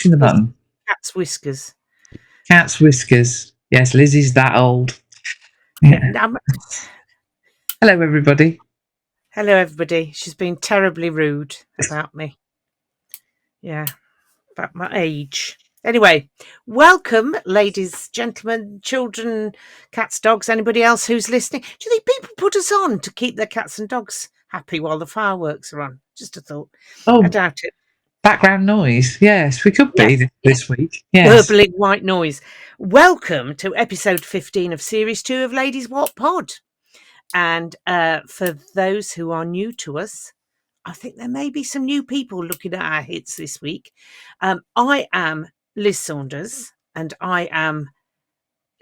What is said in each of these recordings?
pushing the button? Cat's whiskers. Cat's whiskers. Yes, Lizzie's that old. Yeah. Hello, everybody. Hello, everybody. She's been terribly rude about me. Yeah, about my age. Anyway, welcome, ladies, gentlemen, children, cats, dogs, anybody else who's listening. Do you think people put us on to keep their cats and dogs happy while the fireworks are on? Just a thought. Oh, I doubt it. Background noise. Yes, we could be this week. Yes. Burbling white noise. Welcome to episode 15 of series 2 of Ladies Wot Pod. And for those who are new to us, I think there may be some new people looking at our hits this week. I am Lis Saunders, and I am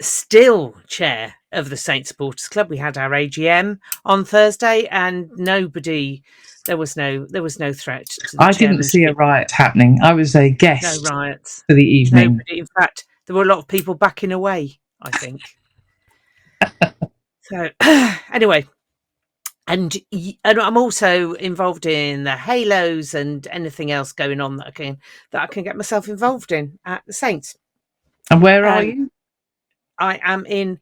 still chair of the Saints Supporters Club. We had our AGM on Thursday, and there was no threat. I didn't see a riot happening. I was a guest. No riots for the evening. Nobody. In fact, there were a lot of people backing away, I think. So anyway, and I'm also involved in the Halos and anything else going on that I can get myself involved in at the Saints. And where are you? I am in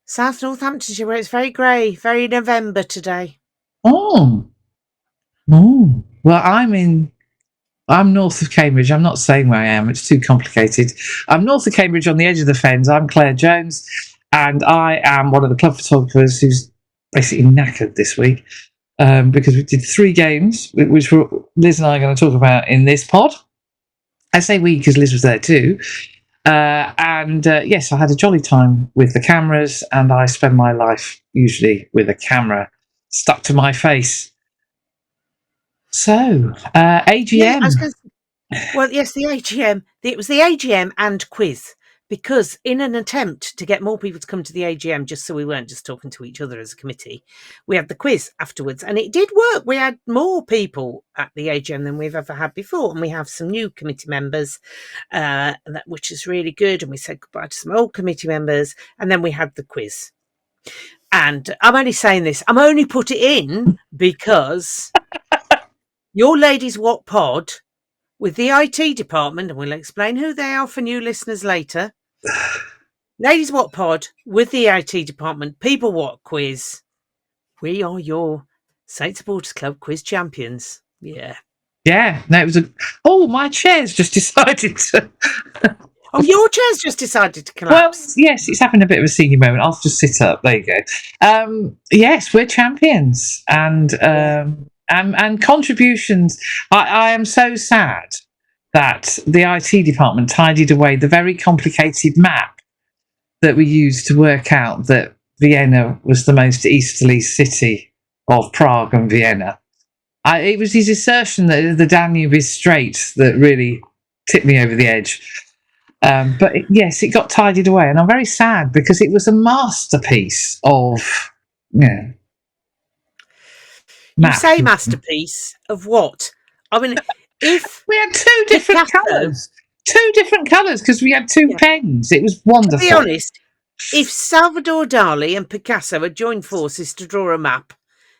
South Northamptonshire, where it's very grey, very November today. Oh. Well, I'm north of Cambridge. I'm not saying where I am. It's too complicated. I'm north of Cambridge on the edge of the Fens. I'm Claire Jones, and I am one of the club photographers who's basically knackered this week because we did 3 games, which Liz and I are going to talk about in this pod. I say we because Liz was there too. Yes, I had a jolly time with the cameras, and I spend my life usually with a camera stuck to my face. So, AGM. Yeah, well, yes, the AGM. It was the AGM and quiz, because in an attempt to get more people to come to the AGM, just so we weren't just talking to each other as a committee, we had the quiz afterwards, and it did work. We had more people at the AGM than we've ever had before, and we have some new committee members, which is really good, and we said goodbye to some old committee members, and then we had the quiz. And I'm only saying this, I'm only put it in because your Ladies Wot Pod with the IT department, and we'll explain who they are for new listeners later. Ladies Wot Pod with the IT department, People What Quiz. We are your Saints Supporters Club quiz champions. Yeah. Yeah. No, it was my chair's just decided to. Oh, your chair's just decided to collapse. Well, yes, it's having a bit of a senior moment. I'll just sit up. There you go. Yes, we're champions, and contributions. I am so sad that the IT department tidied away the very complicated map that we used to work out that Vienna was the most easterly city of Prague and Vienna. It was his assertion that the Danube is straight that really tipped me over the edge. But yes, it got tidied away, and I'm very sad because it was a masterpiece of, You say masterpiece of what? I mean, if we had 2 different colours, because we had 2 pens. It was wonderful. To be honest, if Salvador Dali and Picasso had joined forces to draw a map,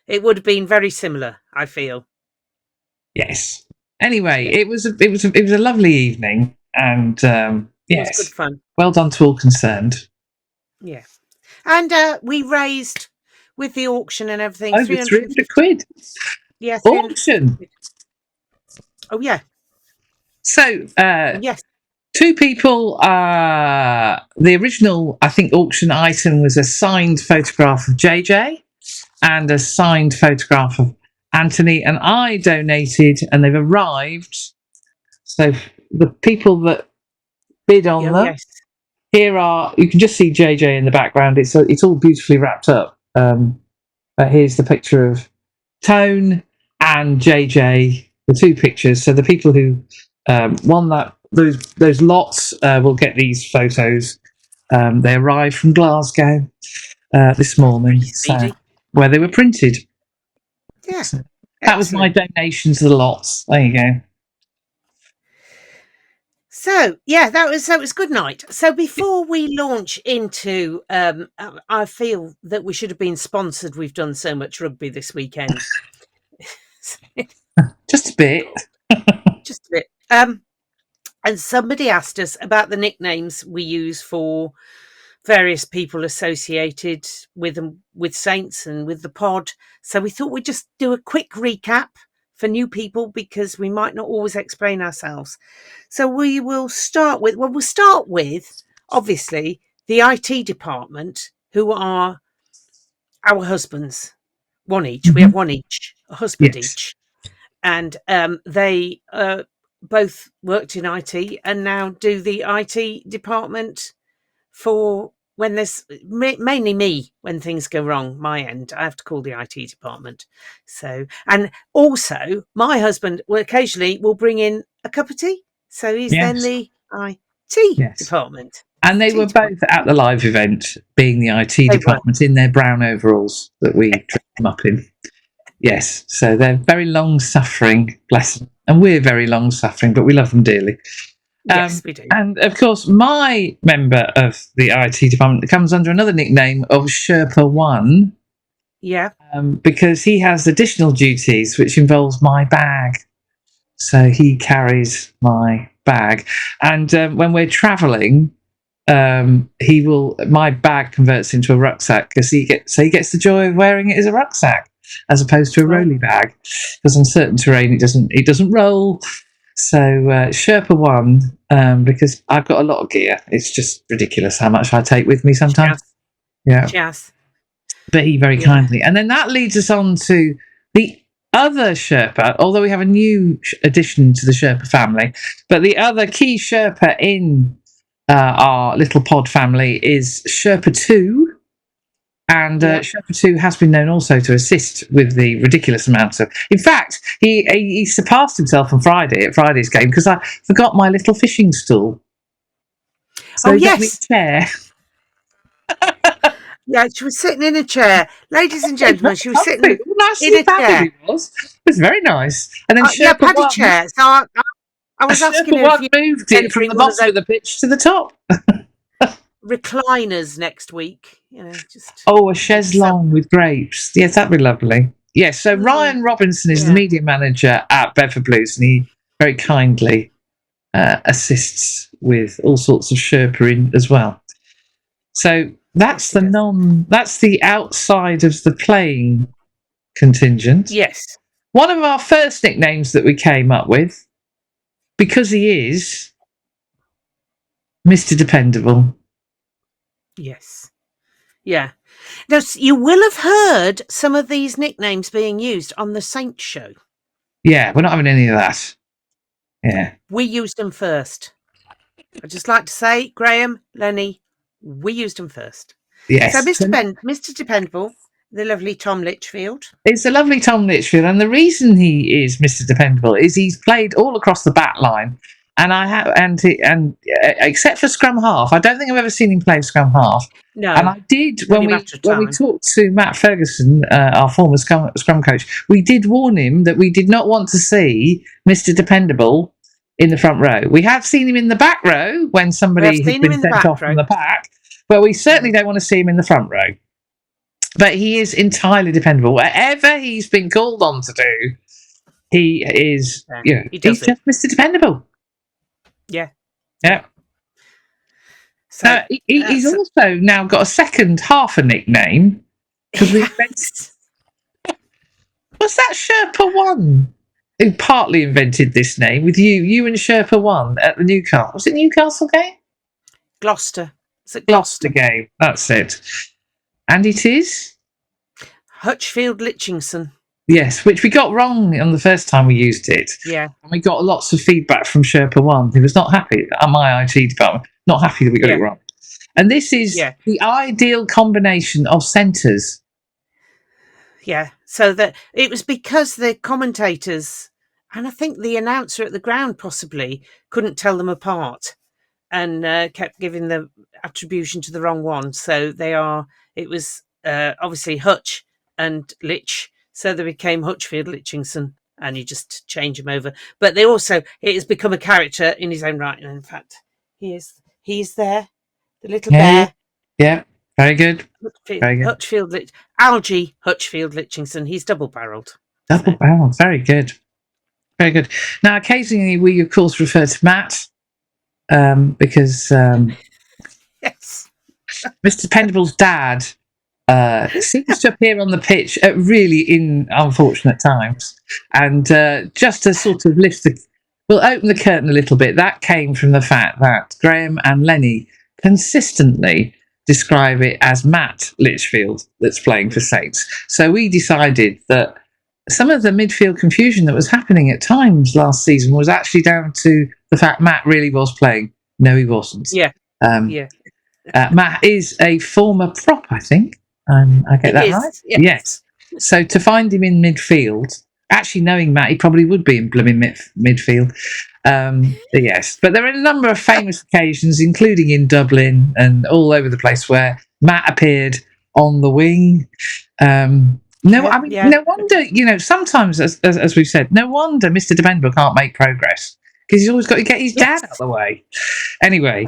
it would have been very similar, I feel. Yes. Anyway, it was a lovely evening, and yes, it was good fun. Well done to all concerned. Yeah, and we raised, with the auction and everything, over 300 quid. Yeah, auction. Oh yeah. So yes, 2 people. The original, I think, auction item was a signed photograph of JJ and a signed photograph of Anthony, and I donated, and they've arrived. So the people that bid on them. Yes. Here you can just see JJ in the background. It's all beautifully wrapped up. But here's the picture of Tone and JJ, the 2 pictures. So the people who won those lots will get these photos. They arrived from Glasgow this morning, where they were printed. Yeah, so that was my donation to the lots. There you go. So yeah, that was good night. So before we launch into, I feel that we should have been sponsored. We've done so much rugby this weekend. Just a bit. Just a bit. And somebody asked us about the nicknames we use for various people associated with them, with Saints and with the pod. So we thought we'd just do a quick recap for new people because we might not always explain ourselves. So we'll start with obviously the IT department, who are our husbands, one each. We have one each, a husband each. And they both worked in IT and now do the IT department for when there's mainly me when things go wrong. My end, I have to call the IT department. So, and also my husband will occasionally bring in a cup of tea. So he's then the IT department. And they were both at the live event, being the IT department in their brown overalls that we dressed them up in. Yes, so they're very long-suffering, bless them. And we're very long-suffering, but we love them dearly. Yes, we do. And, of course, my member of the IT department comes under another nickname of Sherpa 1. Yeah. Because he has additional duties, which involves my bag. So he carries my bag. And when we're travelling, my bag converts into a rucksack because he gets the joy of wearing it as a rucksack, as opposed to a rolly bag, because on certain terrain it doesn't roll. So Sherpa 1, because I've got a lot of gear. It's just ridiculous how much I take with me sometimes. Yes. But he very kindly. And then that leads us on to the other Sherpa, although we have a new addition to the Sherpa family. But the other key Sherpa in our little pod family is Sherpa 2. And Sherpa 2 has been known also to assist with the ridiculous amounts of... In fact, he surpassed himself on Friday at Friday's game because I forgot my little fishing stool. So he got me a chair. Yeah, she was sitting in a chair. Ladies and gentlemen, she was sitting in a chair. It was very nice. And then Paddy chair. So I was asking her if you moved it from the bottom of the pitch to the top. Recliners next week, a chaise longue with grapes. Yes, that'd be lovely. Yes, so Ryan Robinson is the media manager at Bedford Blues, and he very kindly assists with all sorts of Sherpa in as well. So that's the outside of the playing contingent. Yes. One of our first nicknames that we came up with, because he is Mr. Dependable. Yes. Yeah. Now, you will have heard some of these nicknames being used on the Saints show. Yeah, we're not having any of that. Yeah. We used them first. I'd just like to say, Graham, Lenny, we used them first. Yes. So Mr. Dependable, the lovely Tom Litchfield. It's a lovely Tom Litchfield, and the reason he is Mr. Dependable is he's played all across the back line. And except for scrum half, I don't think I've ever seen him play scrum half. No. And I did when we talked to Matt Ferguson, our former scrum coach. We did warn him that we did not want to see Mr. Dependable in the front row. We have seen him in the back row when somebody has been sent off from the pack, but we certainly don't want to see him in the front row. But he is entirely dependable. Whatever he's been called on to do, he is. He's just Mr. Dependable. Yeah. So he's also now got a second half a nickname because was that Sherpa 1 who partly invented this name with you and Sherpa 1 at the Newcastle? Was it Newcastle game? Gloucester. It's a Gloucester game. That's it. And it is Hutchfield Litchingson. Yes, which we got wrong on the first time we used it. Yeah. And we got lots of feedback from Sherpa 1, who was not happy, at my IT department, not happy that we got it wrong. And this is the ideal combination of centres. Yeah, so that it was because the commentators, and I think the announcer at the ground possibly, couldn't tell them apart and kept giving the attribution to the wrong one. So it was obviously Hutch and Litch. So they became Hutchfield Litchingson, and you just change them over. But it has become a character in his own right. And in fact, he's there, the little bear. Yeah, very good. Very good. Aldi Hutchfield Litchingson. He's double-barrelled. Double-barrelled, very good. Very good. Now, occasionally we, of course, refer to Matt because Yes. Mr. Dependable's dad seems to appear on the pitch at really unfortunate times. And just to sort of open the curtain a little bit, that came from the fact that Graham and Lenny consistently describe it as Matt Litchfield that's playing for Saints. So we decided that some of the midfield confusion that was happening at times last season was actually down to the fact Matt really was playing. No, he wasn't. Yeah. Matt is a former prop, I think. I get that right? Yes. So to find him in midfield, actually knowing Matt, he probably would be in blooming midfield. Yes. But there are a number of famous occasions, including in Dublin and all over the place, where Matt appeared on the wing. No wonder, sometimes, as we've said, no wonder Mr. Dependable can't make progress, because he's always got to get his dad out of the way. Anyway,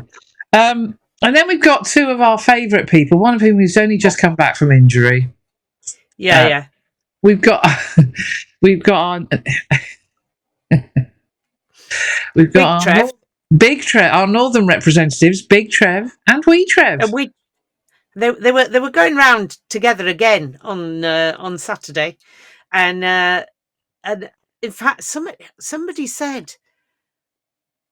and then we've got two of our favourite people, one of whom has only just come back from injury. Yeah. We've got our Big Trev, our northern representatives, Big Trev and Wee Trev. And they were going round together again on Saturday, and in fact somebody said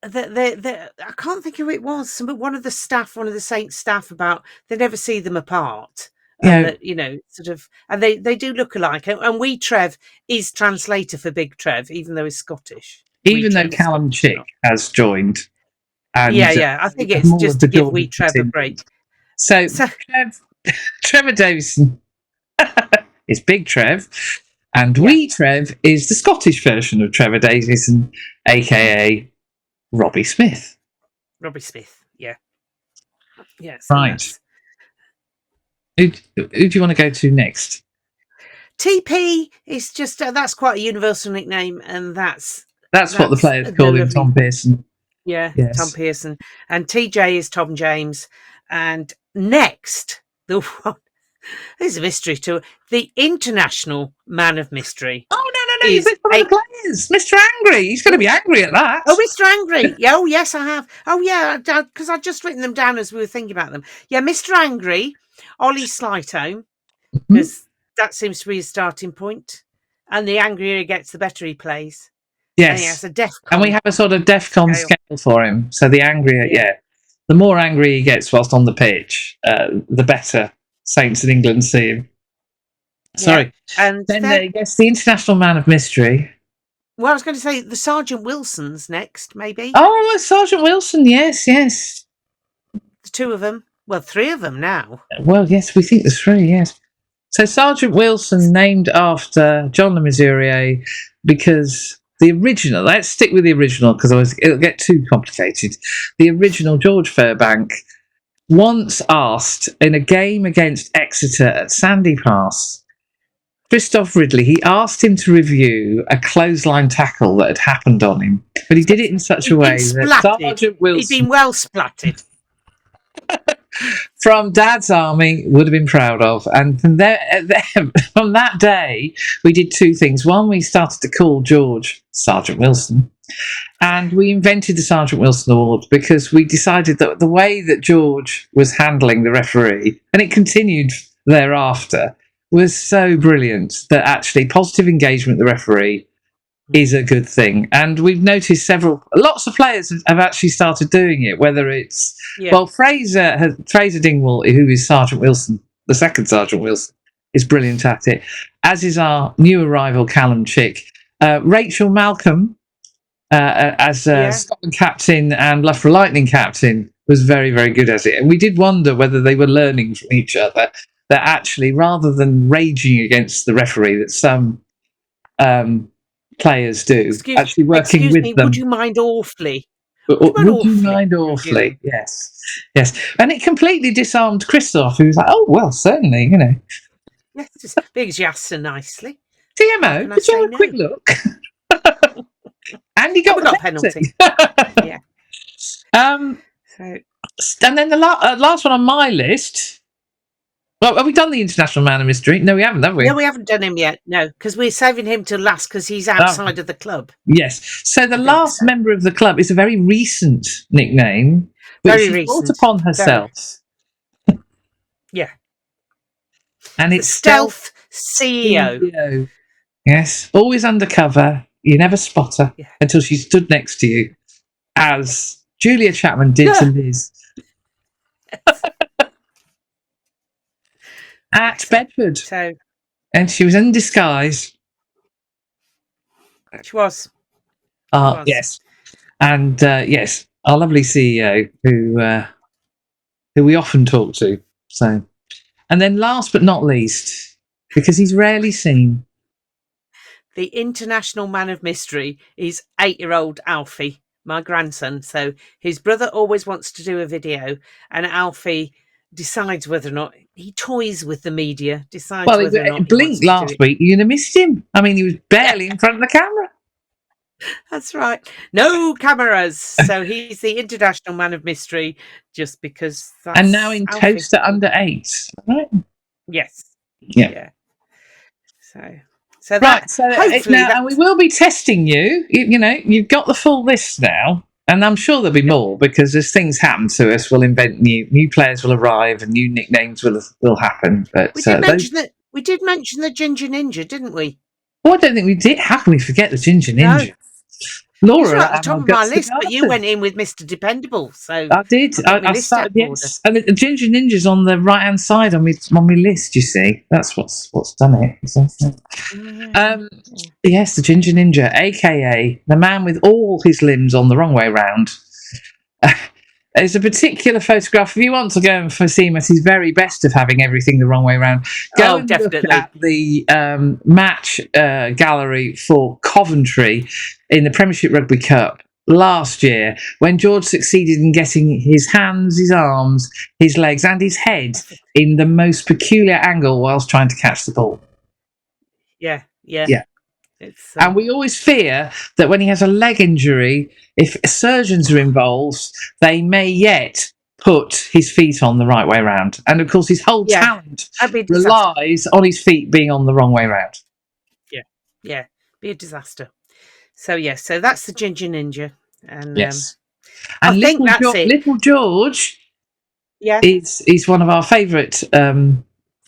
that I can't think who it was. One of the Saints staff about they never see them apart. And that, sort of, and they do look alike. And Wee Trev is translator for Big Trev, even though he's Scottish. Even though Callum Chick has joined. And, I think it's just to give Wee Trev a break. So Trevor Davison is Big Trev, and Wee Trev is the Scottish version of Trevor Davison, aka Robbie Smith. Robbie Smith, yeah. Yes. Right. Who do you want to go to next? TP is just that's quite a universal nickname, and that's what the players call him, Tom Pearson. Yeah, yes. Tom Pearson. And TJ is Tom James. And next, the one, there's a mystery to it, the international man of mystery. Oh, no, he's one of the players. Mr. Angry. He's going to be angry at that. Oh, Mr. Angry. Yeah, oh, yes, I have. Oh, yeah, because I'd just written them down as we were thinking about them. Yeah, Mr. Angry, Ollie Slytone, because that seems to be his starting point. And the angrier he gets, the better he plays. Yes. And he has a DEFCON. And we have a sort of DEFCON scale for him. So the angrier, the more angry he gets whilst on the pitch, the better Saints in England see him. Sorry. And then I guess the international man of mystery. Well, I was going to say the Sergeant Wilson's next, maybe. Oh, Sergeant Wilson, yes. The two of them. Well, three of them now. Well, yes, we think there's three, yes. So Sergeant Wilson, named after John Le Mesurier, because the original, let's stick with the original because it'll get too complicated. The original George Fairbank once asked in a game against Exeter at Sandy Pass, Christoph Ridley, he asked him to review a clothesline tackle that had happened on him, but he did it in such a way that Sergeant Wilson... He'd been well splattered. From Dad's Army would have been proud of. And from that day, we did two things. One, we started to call George Sergeant Wilson, and we invented the Sergeant Wilson Award because we decided that the way that George was handling the referee, and it continued thereafter, was so brilliant that actually positive engagement with the referee is a good thing. And we've noticed lots of players have actually started doing it, whether it's Fraser Dingwall, who is Sergeant Wilson, the second Sergeant Wilson, is brilliant at it, as is our new arrival Callum Chick. Rachel Malcolm, as Scotland captain and Loughborough Lightning captain, was very, very good at it. And we did wonder whether they were learning from each other, that actually, rather than raging against the referee that some players do, actually working with them. Would you mind awfully? Would you mind awfully? Yes. And it completely disarmed Christoph, who was like, oh, well, certainly, Yes, just because you asked so nicely. TMO, could you have a quick look? And he got a penalty. Yeah. And then the last one on my list, Well, have we done the International Man of Mystery? No, we haven't, have we? No, we haven't done him yet. No, because we're saving him till last because he's outside of the club. Yes. So the think last so. member of the club is a very recent nickname, which Very she brought recent. upon herself. Yeah. And The it's Stealth CEO. CEO. Yes. Always undercover. You never spot her until she stood next to you, as Julia Chapman did to Liz. At Bedford. So, and she was in disguise. She was. Yes. And yes, our lovely CEO who we often talk to. So, and then last but not least, because he's rarely seen, the International Man of Mystery is 8-year-old Alfie, my grandson. So his brother always wants to do a video, and Alfie decides whether or not he toys with the media. Decides whether or not he blinked last week. You'd have missed him. I mean, he was barely in front of the camera. That's right. No cameras. So he's the International Man of Mystery, just because. That's and now in Alfie. Towcester under 8, right? Yes. Yeah. So that hopefully now, and we will be testing you. You know, you've got the full list now, and I'm sure there'll be more because as things happen to us, we'll invent new players will arrive and new nicknames will happen. But we did mention the Ginger Ninja, didn't we? Oh, I don't think we did. How can we forget the Ginger Ninja? No. Laura, he's right at the top of my list, but you went in with Mr. Dependable, so I did. I started, yes, and the Ginger Ninja's on the right hand side on my list. You see, that's what's done it. Yes, the Ginger Ninja, aka the man with all his limbs on the wrong way round. There's a particular photograph. If you want to go and see him at his very best of having everything the wrong way around, go and definitely look at the match gallery for Coventry in the Premiership Rugby Cup last year, when George succeeded in getting his hands, his arms, his legs, and his head in the most peculiar angle whilst trying to catch the ball. Yeah. And we always fear that when he has a leg injury, if surgeons are involved, they may yet put his feet on the right way round. And of course, his whole talent relies on his feet being on the wrong way round. Yeah, be a disaster. So so that's the Ginger Ninja, and yes, and I think that's it. Little George, is one of our favourite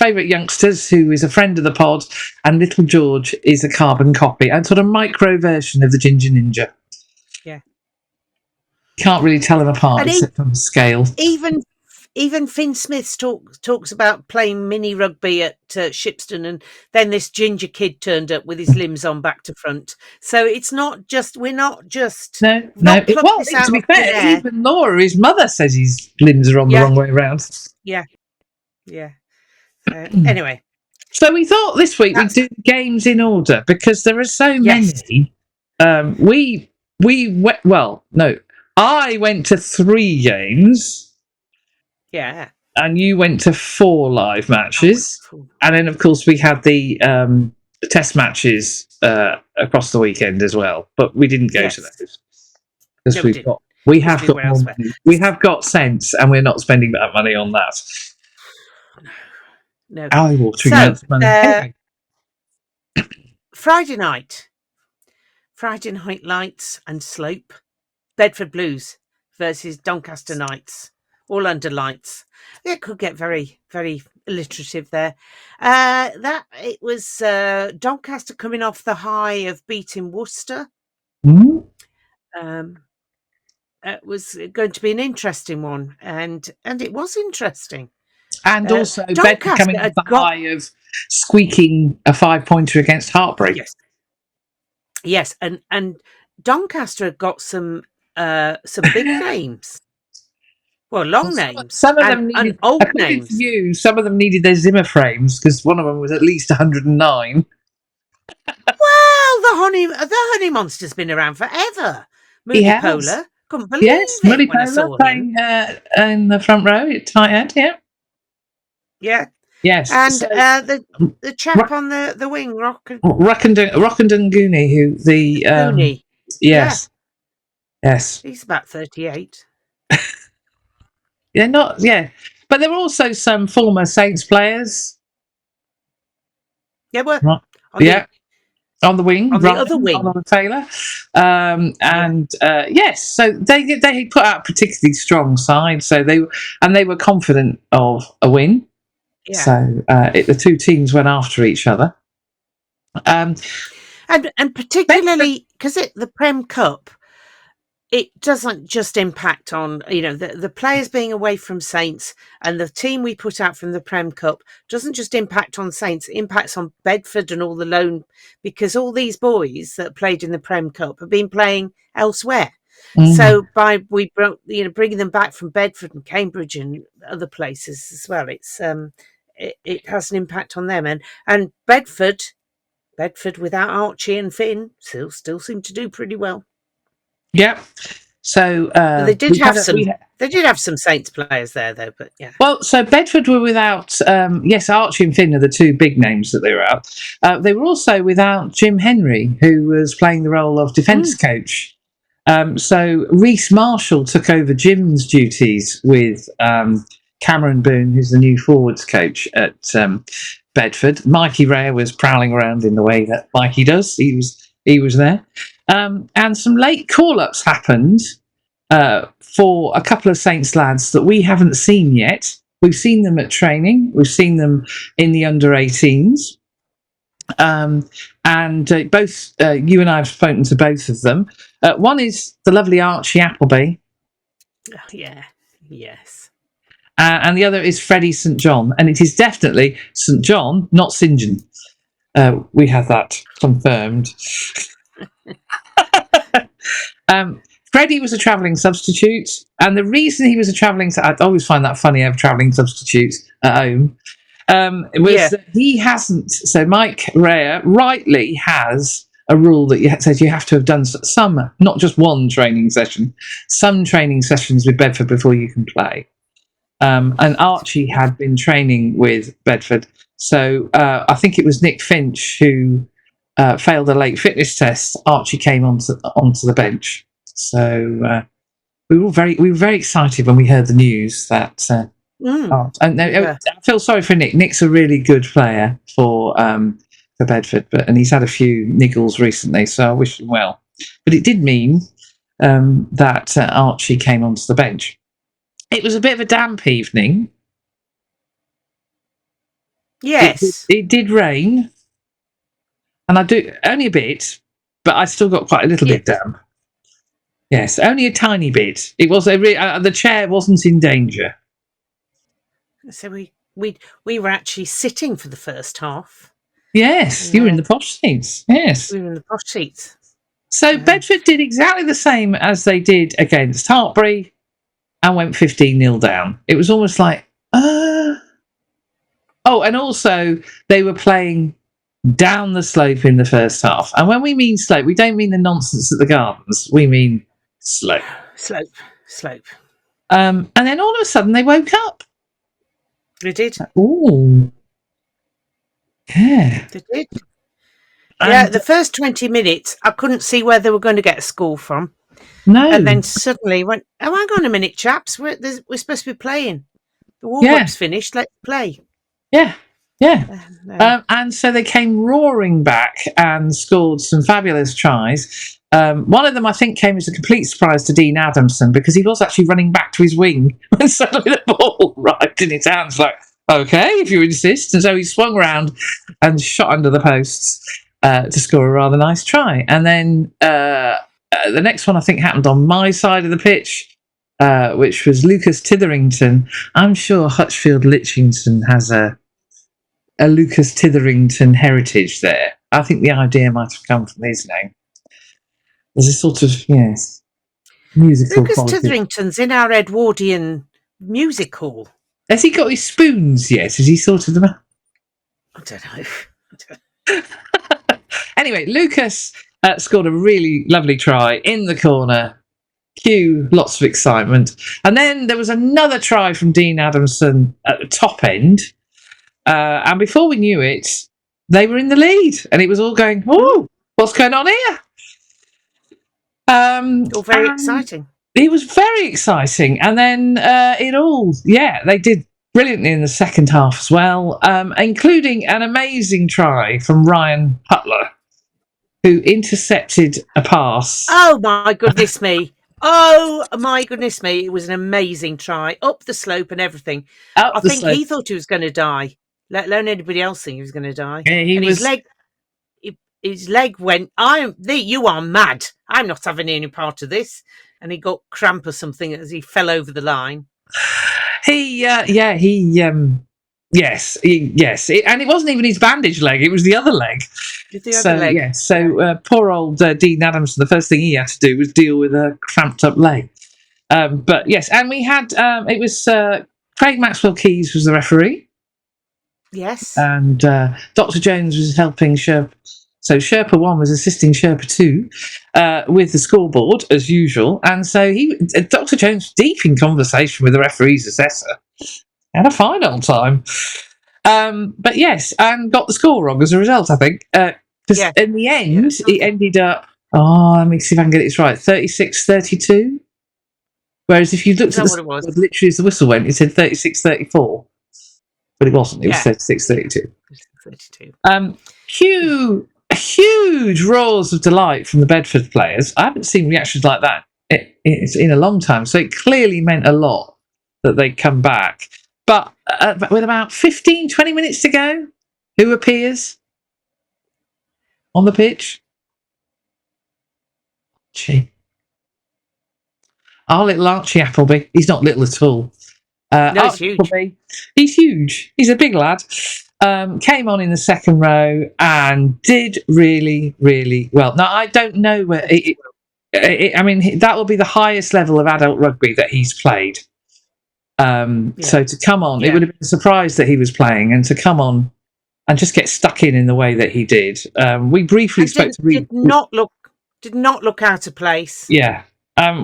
youngsters who is a friend of the pod, and Little George is a carbon copy and sort of micro version of the Ginger Ninja. Yeah, can't really tell them apart except on the scale. Even Finn Smith talks about playing mini rugby at Shipston, and then this ginger kid turned up with his limbs on back to front. So it's not just to be fair, even Laura, his mother, says his limbs are on the wrong way around. Yeah. Anyway, so we thought this week we'd do games in order because there are so many. I went to 3 games. Yeah. And you went to 4 live matches. And then, of course, we had the test matches across the weekend as well. But we didn't go to those. Because we have got more money. We have got sense, and we're not spending that money on that. No. Eye-watering amounts of money. Anyway. Friday night lights and slope. Bedford Blues versus Doncaster Knights. All under lights. It could get very, very alliterative there. It was Doncaster coming off the high of beating Worcester. It was going to be an interesting one, and it was interesting. And also Bedford coming off the high of squeaking a 5-pointer against Heartbreak. Yes, and Doncaster had got some big names. Well, long names. Some of them needed old names. Some of them needed their Zimmer frames because one of them was at least 109. Well, the honey monster's been around forever. Moody Polar, couldn't believe it. Moody Polar playing in the front row at tight end. Yeah. Yes. And the chap on the wing, Rockandunguni, who the Gooney. Yes. He's about 38. Yeah, But there were also some former Saints players. Yeah, well, Right. On the wing, on the other wing. Oliver Taylor, yes, so they put out a particularly strong side, so they were confident of a win. Yeah. So the two teams went after each other, and particularly because the Prem Cup, it doesn't just impact on the players being away from Saints, and the team we put out from the Prem Cup doesn't just impact on Saints, it impacts on Bedford and all the loan, because all these boys that played in the Prem Cup have been playing elsewhere. So by bringing them back from Bedford and Cambridge and other places as well, it's it has an impact on them, and Bedford without Archie and Finn still seem to do pretty well. Yep. So they did have some Saints players there, though. But yeah. Well, so Bedford were without. Yes, Archie and Finn are the two big names that they were out. They were also without Jim Henry, who was playing the role of defence coach. So Reece Marshall took over Jim's duties with Cameron Boone, who's the new forwards coach at Bedford. Mikey Rea was prowling around in the way that Mikey does. He was there. And some late call-ups happened for a couple of Saints lads that we haven't seen yet. We've seen them at training. We've seen them in the under-18s. And both you and I have spoken to both of them. One is the lovely Archie Appleby. Oh, yeah, yes. And the other is Freddie St John. And it is definitely St John, not St John. We have that confirmed. Freddie was a travelling substitute, and the reason he was a travelling, I always find that funny, I have travelling substitutes at home, was that he hasn't, so Mike Rea rightly has a rule that says you have to have done some, not just one training session, some training sessions with Bedford before you can play. And Archie had been training with Bedford, so I think it was Nick Finch who failed a late fitness test. Archie came onto the bench, so we were very excited when we heard the news that. I feel sorry for Nick. Nick's a really good player for Bedford, and he's had a few niggles recently, so I wish him well. But it did mean that Archie came onto the bench. It was a bit of a damp evening. Yes, it did rain. And I do only a bit, but I still got quite a little bit damp. Yes, only a tiny bit. It was the chair wasn't in danger. So we were actually sitting for the first half. Yes, you were in the posh seats. Yes, we were in the posh seats. So Bedford did exactly the same as they did against Hartbury, and went 15-0 down. It was almost like, Oh, and also they were playing down the slope in the first half. And when we mean slope, we don't mean the nonsense at the Gardens. We mean slope. Slope. And then all of a sudden they woke up. They did. Ooh. Yeah. They did. Yeah, the first 20 minutes, I couldn't see where they were going to get a score from. No. And then suddenly went, hang on a minute, chaps. We're supposed to be playing. The warm-up's finished. Let's play. Yeah. And so they came roaring back and scored some fabulous tries. One of them, I think, came as a complete surprise to Dean Adamson, because he was actually running back to his wing when suddenly the ball arrived in his hands. Like, okay, if you insist. And so he swung around and shot under the posts to score a rather nice try. And then the next one, I think, happened on my side of the pitch, which was Lucas Titherington. I'm sure Hutchfield Litchington has a Lucas Titherington heritage there. I think the idea might have come from his name. There's a sort of, musical Lucas quality. Titherington's in our Edwardian music hall. Has he got his spoons yet? Has he sorted them out? I don't know. Anyway, Lucas scored a really lovely try in the corner. Cue, lots of excitement. And then there was another try from Dean Adamson at the top end. And before we knew it, they were in the lead. And it was all going, oh, what's going on here? All very exciting. It was very exciting. And then they did brilliantly in the second half as well, including an amazing try from Ryan Hutler, who intercepted a pass. Oh my goodness me. Oh my goodness me. It was an amazing try. Up the slope and everything. I think he thought he was going to die, let alone anybody else think he was going to die. Yeah, and his leg went, you are mad. I'm not having any part of this. And he got cramp or something as he fell over the line. Yes, and it wasn't even his bandaged leg; it was the other leg. Poor old Dean Adamson. The first thing he had to do was deal with a cramped up leg. But yes, and we had it was Craig Maxwell Keys was the referee. Yes, and Dr. Jones was helping Sherpa. So Sherpa 1 was assisting Sherpa 2 with the scoreboard, as usual. And so Dr. Jones, deep in conversation with the referee's assessor, had a fine old time. But yes, and got the score wrong as a result, I think. Because in the end, it ended up, let me see if I can get this right, 36-32. Whereas if you looked at the score, literally as the whistle went, it said 36-34. But it wasn't, it was 36-32. 32. Huge roars of delight from the Bedford players. I haven't seen reactions like that in a long time, so it clearly meant a lot that they'd come back. But with about 15-20 minutes to go, who appears on the pitch? Our little Archie Appleby. He's not little at all. No, he's huge. Appleby, he's huge. He's a big lad. Came on in the second row and did really, really well. Now, I don't know where I mean, that will be the highest level of adult rugby that he's played. So to come on, it would have been a surprise that he was playing, and to come on and just get stuck in the way that he did. We briefly spoke to did not look out of place. Yeah.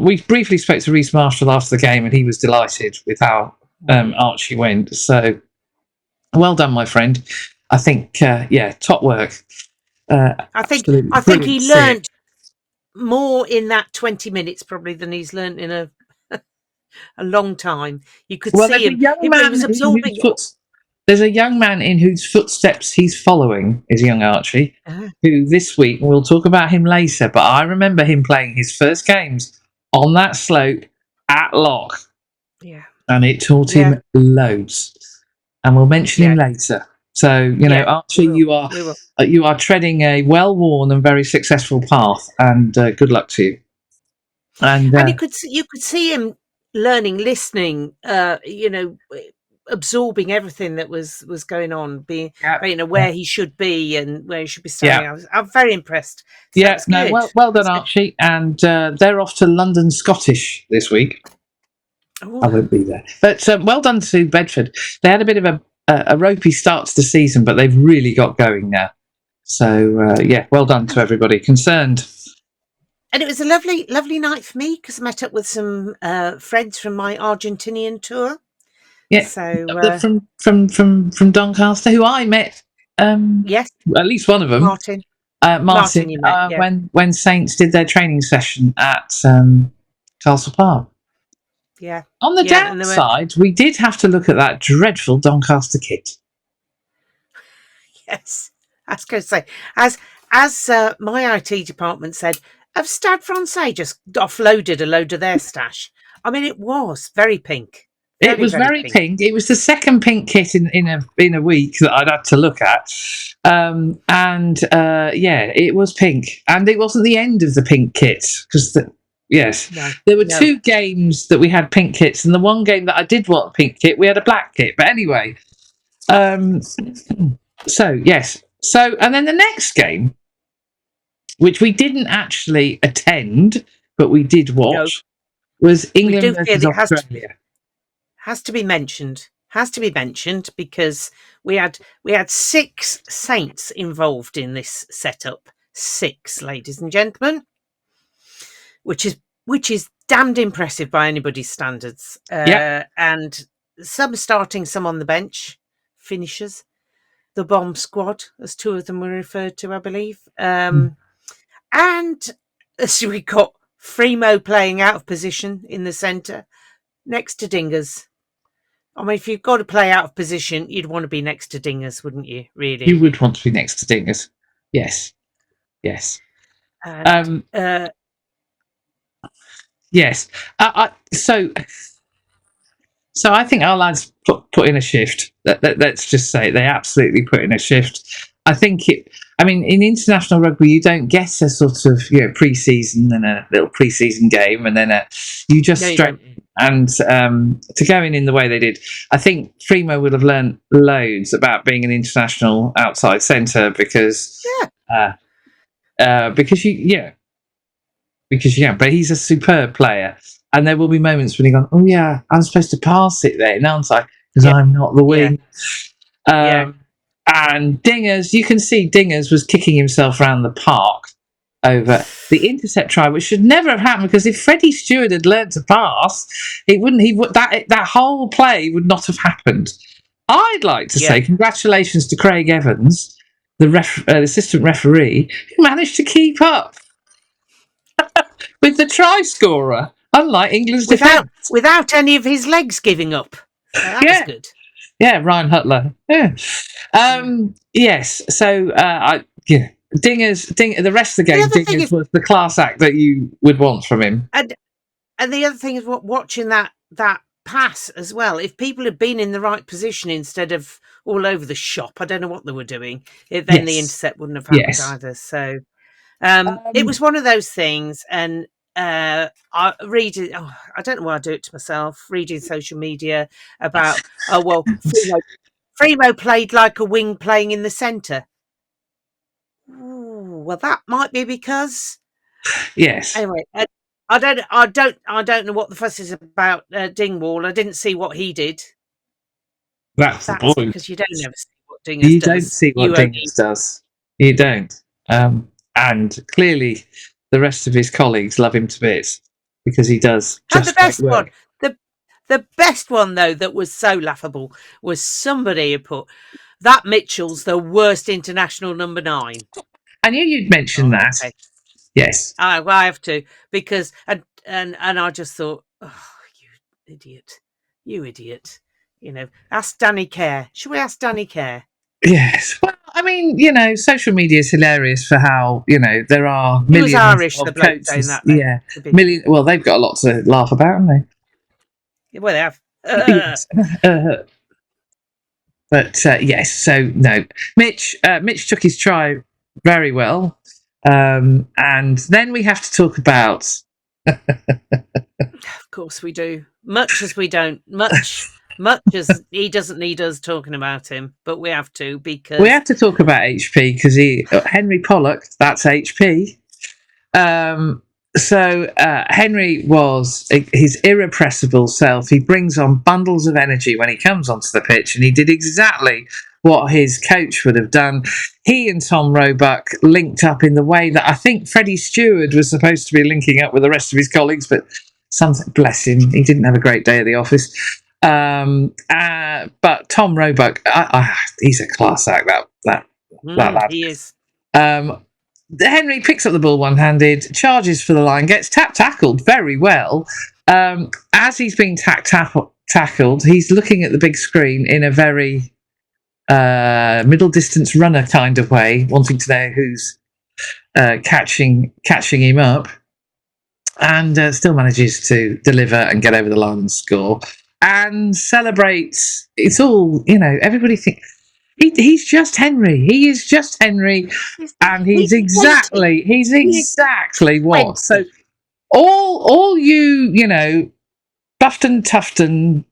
We briefly spoke to Reece Marshall after the game, and he was delighted with how Archie went. So, well done, my friend. I think, top work. I think he learned more in that 20 minutes probably than he's learned in a long time. You could see him. He was absorbing. There's a young man in whose footsteps he's following, is young Archie, who this week, we'll talk about him later, but I remember him playing his first games on that slope at Lock. Yeah. And it taught him loads. And we'll mention him later. So, Archie, you are treading a well-worn and very successful path, and good luck to you. And you could see him learning, listening, absorbing everything that was going on, being where he should be and where he should be standing. I'm very impressed. So well done, Archie. And they're off to London Scottish this week. Ooh. I won't be there. But well done to Bedford. They had a bit of a ropey start to the season, but they've really got going now. So, well done to everybody concerned. And it was a lovely, lovely night for me because I met up with some friends from my Argentinian tour. Yeah, so from Doncaster, who I met. Yes, at least one of them, Martin. You met, when Saints did their training session at Castle Park. Yeah. On the downside, we did have to look at that dreadful Doncaster kit. Yes, I was going to say, as my IT department said, have Stade Francais just offloaded a load of their stash? I mean, it was very pink. It was very pink. It was the second pink kit in a week that I'd had to look at, it was pink, and it wasn't the end of the pink kit because there were two games that we had pink kits, and the one game that I did want pink kit, we had a black kit. But anyway, and then the next game, which we didn't actually attend, but we did watch, was England versus Australia. Has to be mentioned because we had 6 Saints involved in this setup. 6, ladies and gentlemen, which is damned impressive by anybody's standards. And some starting, some on the bench, finishers, the bomb squad, as 2 of them were referred to, I believe. And so we got Fremo playing out of position in the centre next to Dingers. I mean, if you've got to play out of position, you'd want to be next to Dingers, wouldn't you? Really? You would want to be next to Dingers. Yes. And, Yes. So I think our lads put in a shift. Let's just say they absolutely put in a shift. I think in international rugby, you don't get a sort of pre-season and a little pre-season game, and then you just straight and to go in the way they did. I think Fremo would have learned loads about being an international outside centre because but he's a superb player. And there will be moments when you go, oh yeah, I'm supposed to pass it there, aren't I? Because I'm not the wing. And Dingers, you can see Dingers was kicking himself around the park over the intercept try, which should never have happened, because if Freddie Stewart had learned to pass, that whole play would not have happened. I'd like to say congratulations to Craig Evans, the assistant referee, who managed to keep up with the try scorer. Unlike England's defence. Without any of his legs giving up. So that was good. Yeah, Ryan Hutler. Yeah. Yes. So, Dingers. The rest of the game, Dingers was the class act that you would want from him. And the other thing is watching that pass as well. If people had been in the right position instead of all over the shop, I don't know what they were doing. Then the intercept wouldn't have happened either. So, it was one of those things, and. I don't know why I do it to myself, reading social media about Fremo played like a wing playing in the centre. Well, that might be because anyway, I don't know what the fuss is about Dingwall. I didn't see what he did. That's the point, because you don't ever see what Dingers does. You don't see what Dingers does. You don't. And clearly the rest of his colleagues love him to bits because he does just the best one. The best one, though, that was so laughable was somebody who put that Mitchell's the worst international number 9. I knew you'd mention that. Okay. Yes. I have to, because and I just thought, oh, you idiot. Ask Danny Kerr. Should we ask Danny Kerr? Yes. Well, social media is hilarious for how, there are millions. He was Irish, the bloke saying that. Yeah. Well, they've got a lot to laugh about, haven't they? Yeah, well, they have. But yes, so no. Mitch took his try very well. And then we have to talk about. Of course we do. Much as we don't. Much as he doesn't need us talking about him, but we have to, because we have to talk about HP because Henry Pollock, that's HP. So Henry was his irrepressible self. He brings on bundles of energy when he comes onto the pitch, and he did exactly what his coach would have done. He and Tom Roebuck linked up in the way that I think Freddie Stewart was supposed to be linking up with the rest of his colleagues, but bless him, he didn't have a great day at the office. But Tom Roebuck, he's a class act. That lad. He is. Henry picks up the ball one-handed, charges for the line, gets tackled very well. As he's being tackled, he's looking at the big screen in a very middle distance runner kind of way, wanting to know who's catching him up, and still manages to deliver and get over the line and score. And celebrates. It's all, everybody thinks he's just Henry. He is just Henry, and he's exactly what. So all you, Bufton Tufton,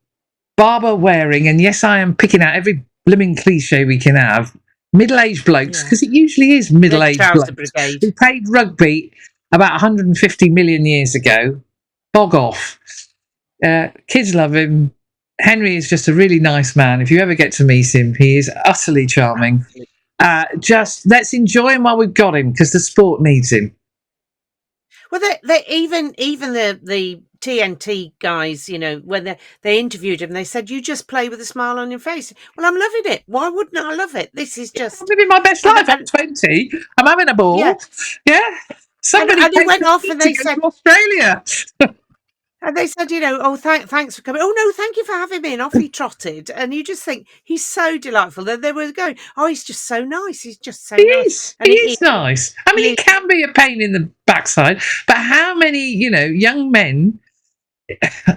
Barber wearing, and yes, I am picking out every blooming cliche we can have. Middle-aged blokes, because it usually is middle-aged blokes who played rugby about 150 million years ago. Bog off. Kids love him. Henry is just a really nice man. If you ever get to meet him, he is utterly charming. Just let's enjoy him while we've got him, because the sport needs him. Well, they even the TNT guys, when they interviewed him, they said, "You just play with a smile on your face." Well, I'm loving it. Why wouldn't I love it? This is just I'm living my best life. I'm 20. I'm having a ball. Yeah. Somebody and he went off, and they said, Australia. And they said, oh, thanks for coming. Oh, no, thank you for having me. And off he trotted. And you just think, he's so delightful. Then they were going, oh, he's just so nice. He's just so He nice. is. And He is nice. I mean, he he can be a pain in the backside, but how many, young men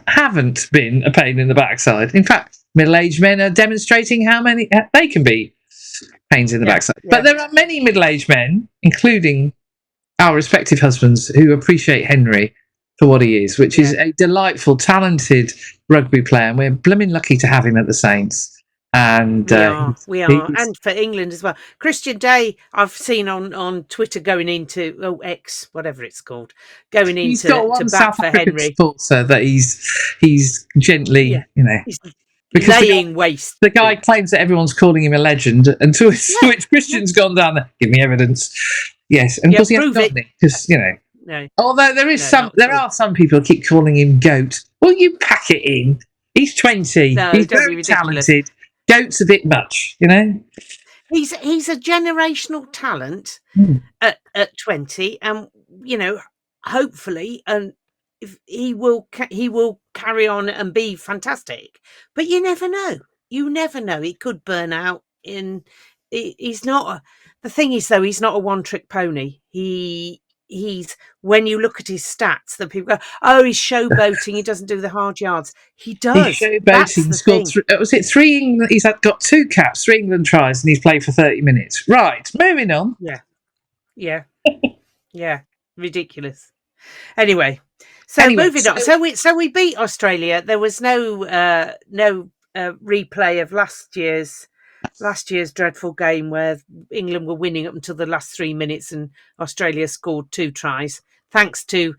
haven't been a pain in the backside? In fact, middle-aged men are demonstrating how many they can be pains in the backside. yeah. But there are many middle-aged men, including our respective husbands, who appreciate Henry for what he is, which is a delightful, talented rugby player, and we're blooming lucky to have him at the Saints. And we are, and for England as well. Christian Day, I've seen on Twitter going into X, whatever it's called, going he's into got one to bat South for African Henry. supporter that he's gently, he's because laying waste. The guy claims that everyone's calling him a legend, and to which Christian's gone down there. Give me evidence. Yes, and of course he hasn't got any, because No. Although there are some people who keep calling him Goat. Well, you pack it in. He's 20. No, he's very talented. Goat's a bit much, He's a generational talent at 20, and hopefully, and if he will carry on and be fantastic. But you never know. You never know. He could burn out. He's not. The thing is, though, he's not a one-trick pony. He's when you look at his stats, that people go, oh, he's showboating. He doesn't do the hard yards. He does. He's showboating. He scored was it 3 England? He's got 2 caps, 3 England tries, and he's played for 30 minutes. Right, moving on. Yeah. Ridiculous. Anyway, moving on. So we beat Australia. There was no replay of last year's dreadful game where England were winning up until the last 3 minutes and Australia scored 2 tries, thanks to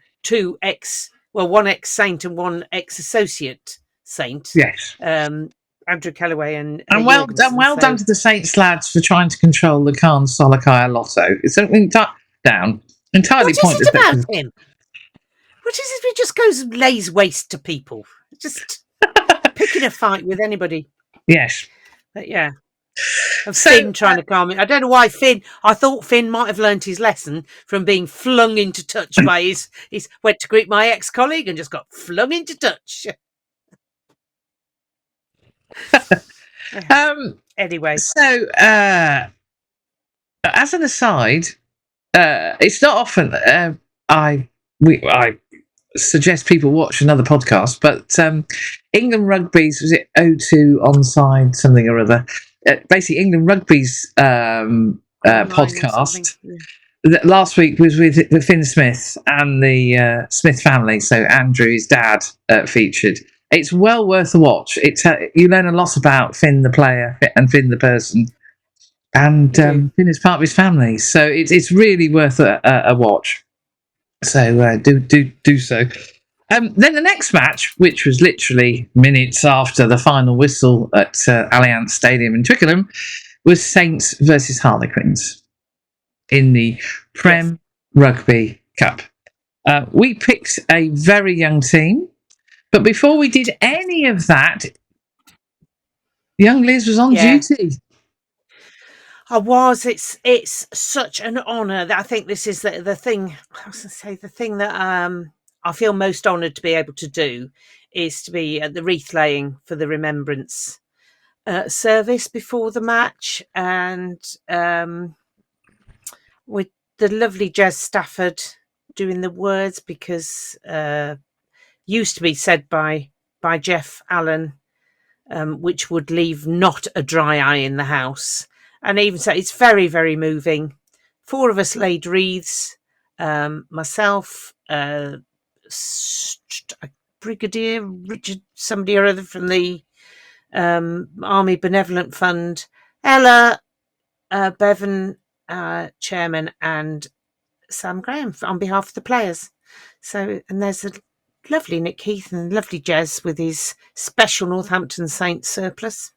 one ex-Saint and one ex-associate Saint. Yes. Andrew Kellaway and well done to the Saints lads for trying to control the Khan Solakaya Lotto. It's something down. Entirely pointless. What is it about him? What is it? He just goes and lays waste to people. Just picking a fight with anybody. Yes. But yeah. And Finn trying to calm it. I don't know why I thought Finn might have learnt his lesson from being flung into touch by his went to greet my ex-colleague and just got flung into touch. Anyway. So as an aside, it's not often I suggest people watch another podcast, but England Rugby's, was it O2 Onside something or other? Basically, England Rugby's podcast last week was with Finn Smith and the Smith family. So Andrew, his dad, featured. It's well worth a watch. You learn a lot about Finn the player and Finn the person, and Finn is part of his family. So it's really worth a watch. So do so. Then the next match, which was literally minutes after the final whistle at Allianz Stadium in Twickenham, was Saints versus Harlequins in the Prem Rugby Cup. We picked a very young team, but before we did any of that, young Liz was on duty. I was. It's such an honour that I think this is the thing. I was going to say the thing that I feel most honoured to be able to do is to be at the wreath laying for the remembrance service before the match, and with the lovely Jez Stafford doing the words, because used to be said by Jeff Allen, which would leave not a dry eye in the house. And even so, it's very, very moving. 4 of us laid wreaths. Myself, Brigadier Richard, somebody or other from the Army Benevolent Fund, Ella, Bevan, Chairman, and Sam Graham on behalf of the players. So, and there's a lovely Nick Heath and lovely Jez with his special Northampton Saints surplus.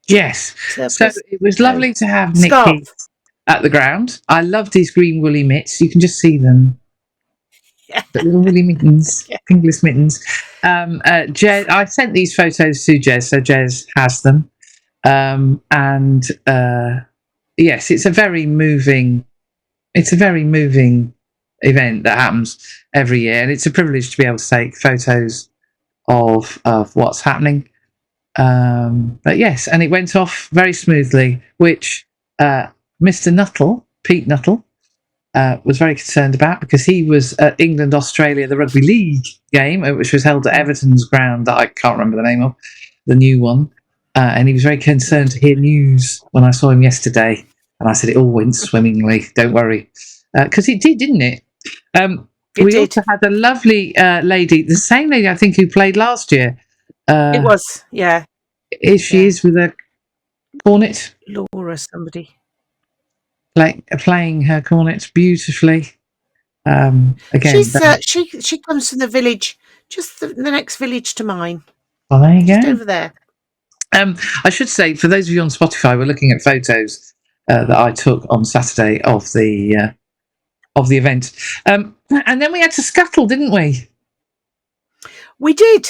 Yes. So it was lovely to have Nick Heath at the ground. I loved his green woolly mitts. You can just see them. The little woolly mittens, fingerless mittens. Jez, I sent these photos to Jez, so Jez has them. Yes, it's a very moving event that happens every year, and it's a privilege to be able to take photos of what's happening. But yes, and it went off very smoothly, which Mr. Pete Nuttall, was very concerned about, because he was at England-Australia, the rugby league game, which was held at Everton's ground that I can't remember the name of, the new one. And he was very concerned to hear news when I saw him yesterday. And I said, it all went swimmingly, don't worry. Because it did, didn't it? We also had a lovely lady, the same lady, I think, who played last year. It was, yeah. She is with a cornet. Laura somebody. Playing her cornet beautifully. Again, she comes from the village, just the next village to mine. Oh, there you just go. Over there. I should say, for those of you on Spotify, we're looking at photos that I took on Saturday of the event, and then we had to scuttle, didn't we? We did.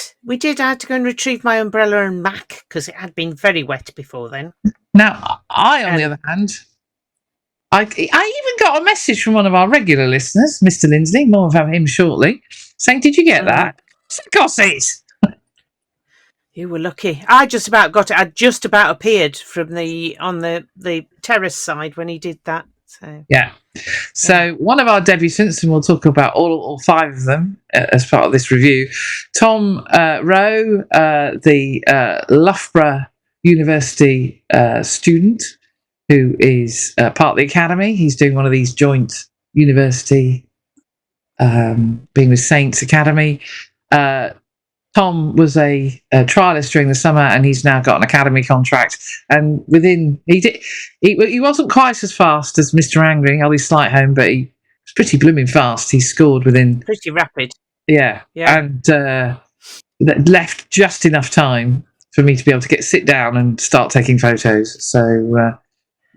I had to go and retrieve my umbrella and Mac because it had been very wet before then. Now, on the other hand, I even got a message from one of our regular listeners, Mr. Lindsley, more of him shortly, saying, "Did you get that?" Of course it is. You were lucky. I just about got it. I just about appeared from on the terrace side when he did that. So yeah. So one of our debutants, and we'll talk about all 5 of them as part of this review, Tom Rowe, the Loughborough University student, who is part of the academy. He's doing one of these joint university, being with Saints Academy. Tom was a trialist during the summer, and he's now got an academy contract. And he wasn't quite as fast as Mr. Angry, Aldi Slightholme, but he was pretty blooming fast. He scored within pretty rapid. Yeah. And that left just enough time for me to be able to sit down and start taking photos. So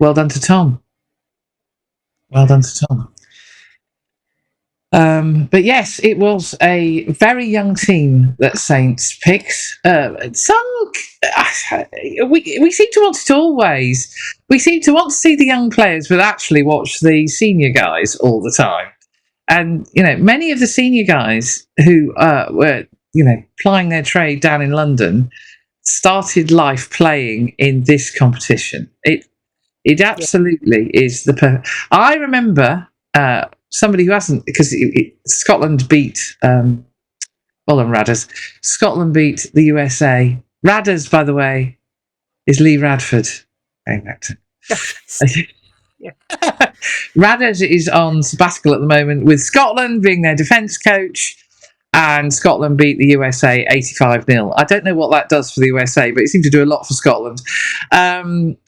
well done to Tom. Well done to Tom. But yes, it was a very young team that Saints picked. We seem to want it always. We seem to want to see the young players, but actually watch the senior guys all the time. And many of the senior guys who were plying their trade down in London started life playing in this competition. It absolutely is the. I remember. Somebody who hasn't, because Scotland beat, well done, Radders. Scotland beat the USA. Radders, by the way, is Lee Radford. Radders is on sabbatical at the moment, with Scotland being their defence coach, and Scotland beat the USA 85-0. I don't know what that does for the USA, but it seemed to do a lot for Scotland.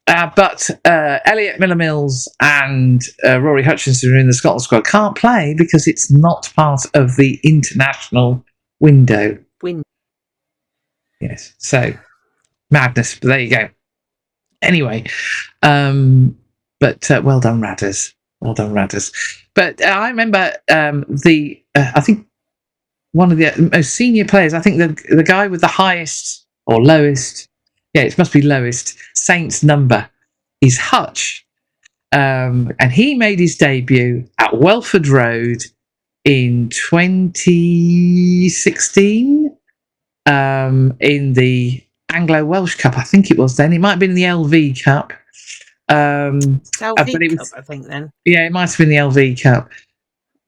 But Elliot Miller-Mills and Rory Hutchinson are in the Scotland squad. Can't play because it's not part of the international window. Yes, so madness. But there you go. Anyway, but well done, Radders. Well done, Radders. But I remember I think one of the most senior players, I think the guy with the highest or lowest, it must be lowest, Saints number is Hutch. And he made his debut at Welford Road in 2016 in the Anglo-Welsh Cup, I think it was then. It might have been the LV Cup. Cup, I think then. Yeah, it might have been the LV Cup.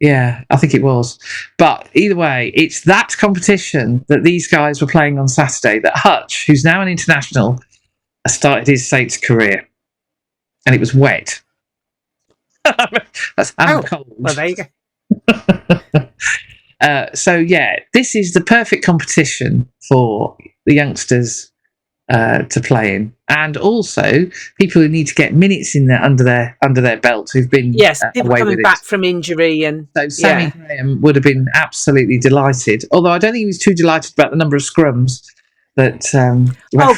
Yeah, I think it was. But either way, it's that competition that these guys were playing on Saturday that Hutch, who's now an international, started his Saints career. And it was wet. That's cold. Well, there you go. So, yeah, this is the perfect competition for the youngsters to play in. And also people who need to get minutes in there under their belt, who've been people coming back from injury. And so Sammy Graham would have been absolutely delighted, although I don't think he was too delighted about the number of scrums that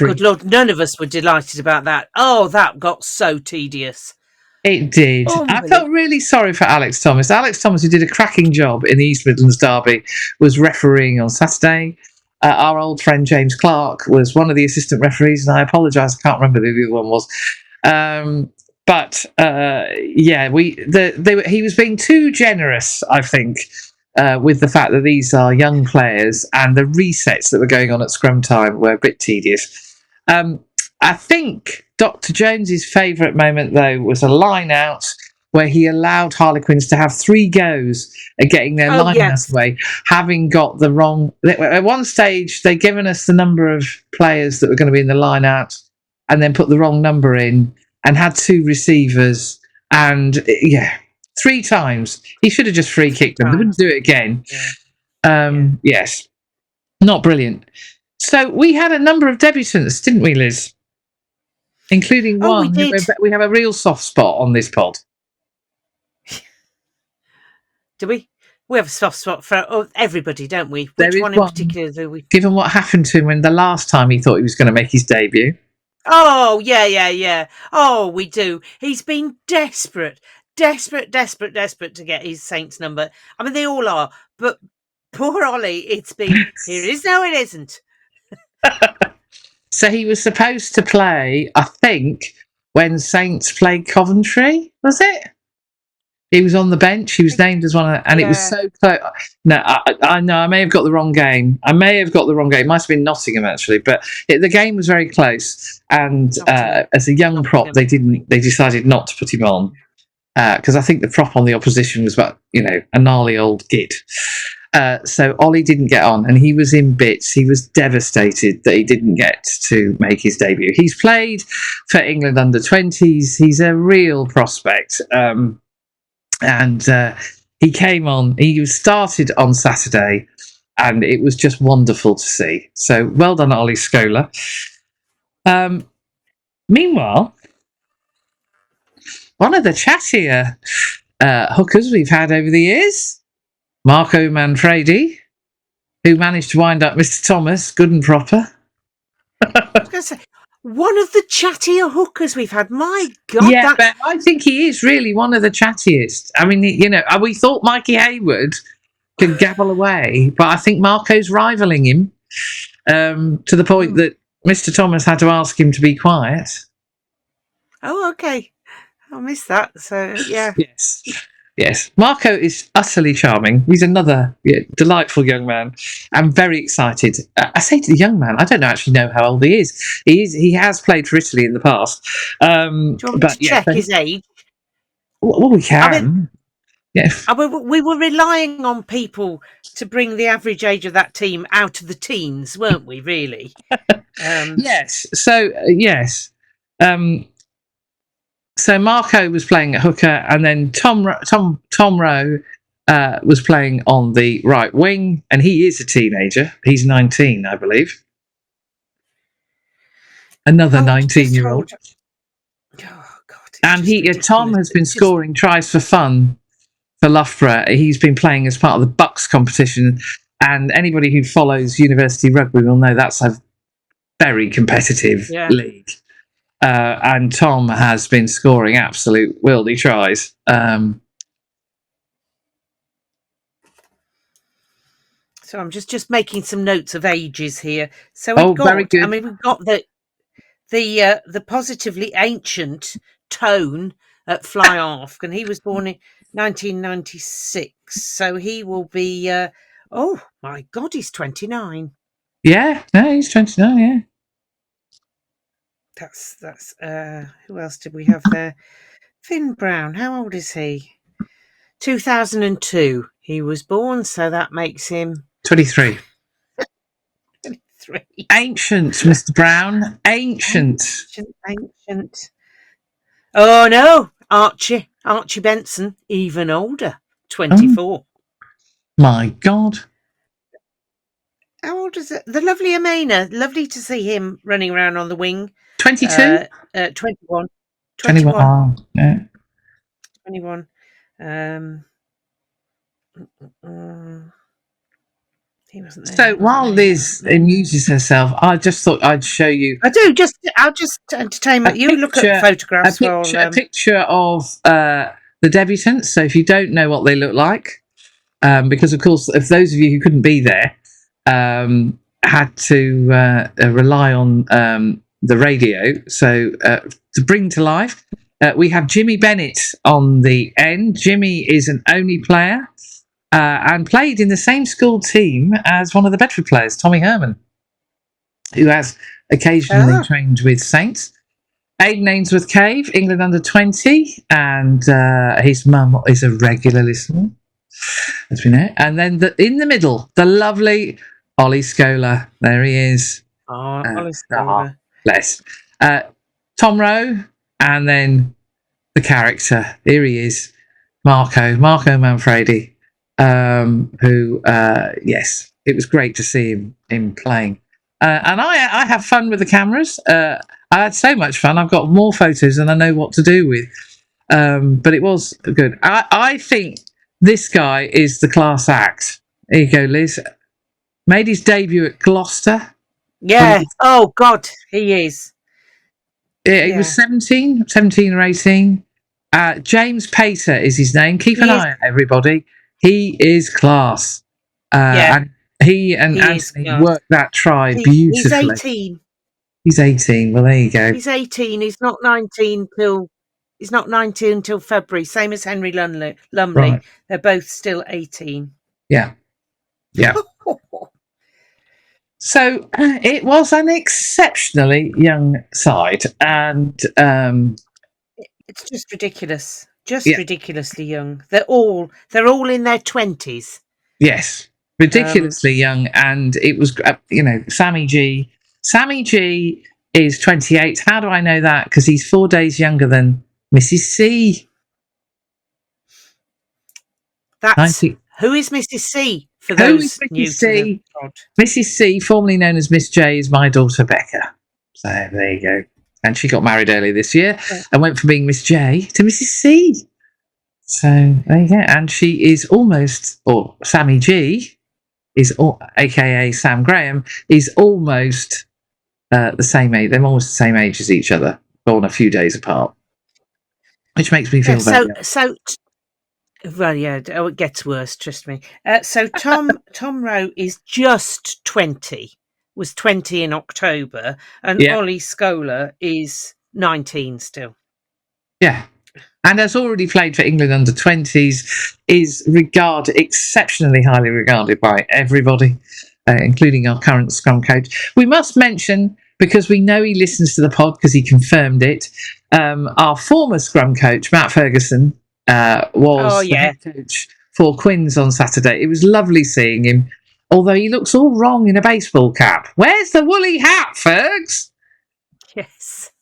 good Lord, none of us were delighted about that. That got so tedious. It did. I felt really sorry for Alex Thomas. Alex Thomas, who did a cracking job in the East Midlands derby, was refereeing on Saturday. Our old friend James Clark was one of the assistant referees, and I apologise, I can't remember who the other one was. But he was being too generous, I think, with the fact that these are young players, and the resets that were going on at scrum time were a bit tedious. I think Dr. Jones's favourite moment, though, was a line out where he allowed Harlequins to have 3 goes at getting their line out away, having got the wrong. At one stage, they'd given us the number of players that were going to be in the line out, and then put the wrong number in, and had 2 receivers, and 3 times. He should have just free kicked them. They wouldn't do it again. Yes, not brilliant. So we had a number of debutants, didn't we, Liz? Including one. We have a real soft spot on this pod. Do we? We have a soft spot for everybody, don't we? Which one in particular do we? Given what happened to him when the last time he thought he was going to make his debut. Oh, yeah. Oh, we do. He's been desperate to get his Saints number. I mean, they all are. But poor Ollie, it's been, here it is, no, it isn't. So he was supposed to play, I think, when Saints played Coventry, was it? He was on the bench. He was named as one of, and it was so close. No, I know. I may have got the wrong game. It might have been Nottingham actually, but the game was very close. And as a young prop, they decided not to put him on because I think the prop on the opposition was about a gnarly old git. So Ollie didn't get on, and he was in bits. He was devastated that he didn't get to make his debut. He's played for England under-20s. He's a real prospect. And he came on. He started on Saturday, and it was just wonderful to see. So well done, Ollie Scola. Meanwhile, one of the chattier hookers we've had over the years, Marco Manfredi, who managed to wind up Mr. Thomas good and proper. I was going to say, one of the chattier hookers we've had. My God. Yeah, but I think he is really one of the chattiest. I mean, we thought Mikey Hayward could gabble away, but I think Marco's rivaling him to the point that Mr. Thomas had to ask him to be quiet. Oh, okay. I missed that. So, yeah. Yes. Marco is utterly charming. He's another delightful young man. I'm very excited. I say to the young man, I don't actually know how old he is. He has played for Italy in the past. Do you want me to check his age? Well, we can. We were relying on people to bring the average age of that team out of the teens, weren't we, really? Yes. So, yes. So Marco was playing at hooker, and then Tom Rowe was playing on the right wing, and he is a teenager. He's 19, I believe. Another 19-year-old. Oh God! And Tom has been scoring tries for fun for Loughborough. He's been playing as part of the Bucks competition, and anybody who follows university rugby will know that's a very competitive league. And Tom has been scoring absolute worldy tries. So I'm just making some notes of ages here. So very good. I mean, we've got the positively ancient Tone at fly off, and he was born in 1996. So he will be. Oh my God, he's 29. Yeah, no, he's 29. Yeah. That's who else did we have there? Finn Brown, how old is he? 2002 he was born, so that makes him 23. 23. Ancient, Mr. Brown. Ancient. Oh no, Archie Benson, even older, 24. My God. How old is it? The lovely Amena. Lovely to see him running around on the wing. 22? 21. 21. Oh, yeah. 21. He wasn't there. So while Liz amuses herself, I just thought I'd show you. I'll just entertain you. Look at photographs. A picture of the debutants. So if you don't know what they look like, because of course, if those of you who couldn't be there had to rely on the radio, so to bring to life We have Jimmy Bennett on the end. Jimmy is an only player and played in the same school team as one of the Bedford players, Tommy Herman, who has occasionally trained with Saints. Aidan Ainsworth Cave, England under 20, and his mum is a regular listener, as we know. And then in the middle, the lovely Ollie Scholar. There he is. Oh, Ollie Scholar. Bless. Tom Rowe, and then the character. Here he is, Marco Manfredi, who, yes, it was great to see him playing. And I have fun with the cameras. I had so much fun. I've got more photos than I know what to do with. But it was good. I think this guy is the class act. There you go, Liz. Made his debut at Gloucester. Yeah. Oh, God, he is. Yeah, he was 17 or 18. James Pater is his name. Keep an eye on everybody. He is class. And he and Anthony worked that try beautifully. He's 18. He's 18. Well, there you go. He's 18. He's not 19 till February. Same as Henry Lumley. Right. They're both still 18. Yeah. Yeah. So it was an exceptionally young side, and it's just ridiculous. Ridiculously young. They're all in their 20s. Yes, ridiculously young, and it was Sammy G. Sammy G is 28. How do I know that? Because he's 4 days younger than Mrs. C. Who is Mrs. C? For those new to the pod. Mrs. C, formerly known as Miss J, is my daughter Becca. So there you go. And she got married earlier this year and went from being Miss J to Mrs. C. So there you go. And she is almost, or Sammy G, aka Sam Graham, is almost the same age. They're almost the same age as each other, born a few days apart, which makes me feel very young. Well, yeah, it gets worse, trust me. So Tom Rowe is just 20, was 20 in October, and Ollie Scholar is 19 still. Yeah, and has already played for England under 20s, is exceptionally highly regarded by everybody, including our current scrum coach. We must mention, because we know he listens to the pod because he confirmed it, our former scrum coach, Matt Ferguson, was the head coach for Quins on Saturday. It was lovely seeing him, although he looks all wrong in a baseball cap. Where's the woolly hat, Fergs? Yes.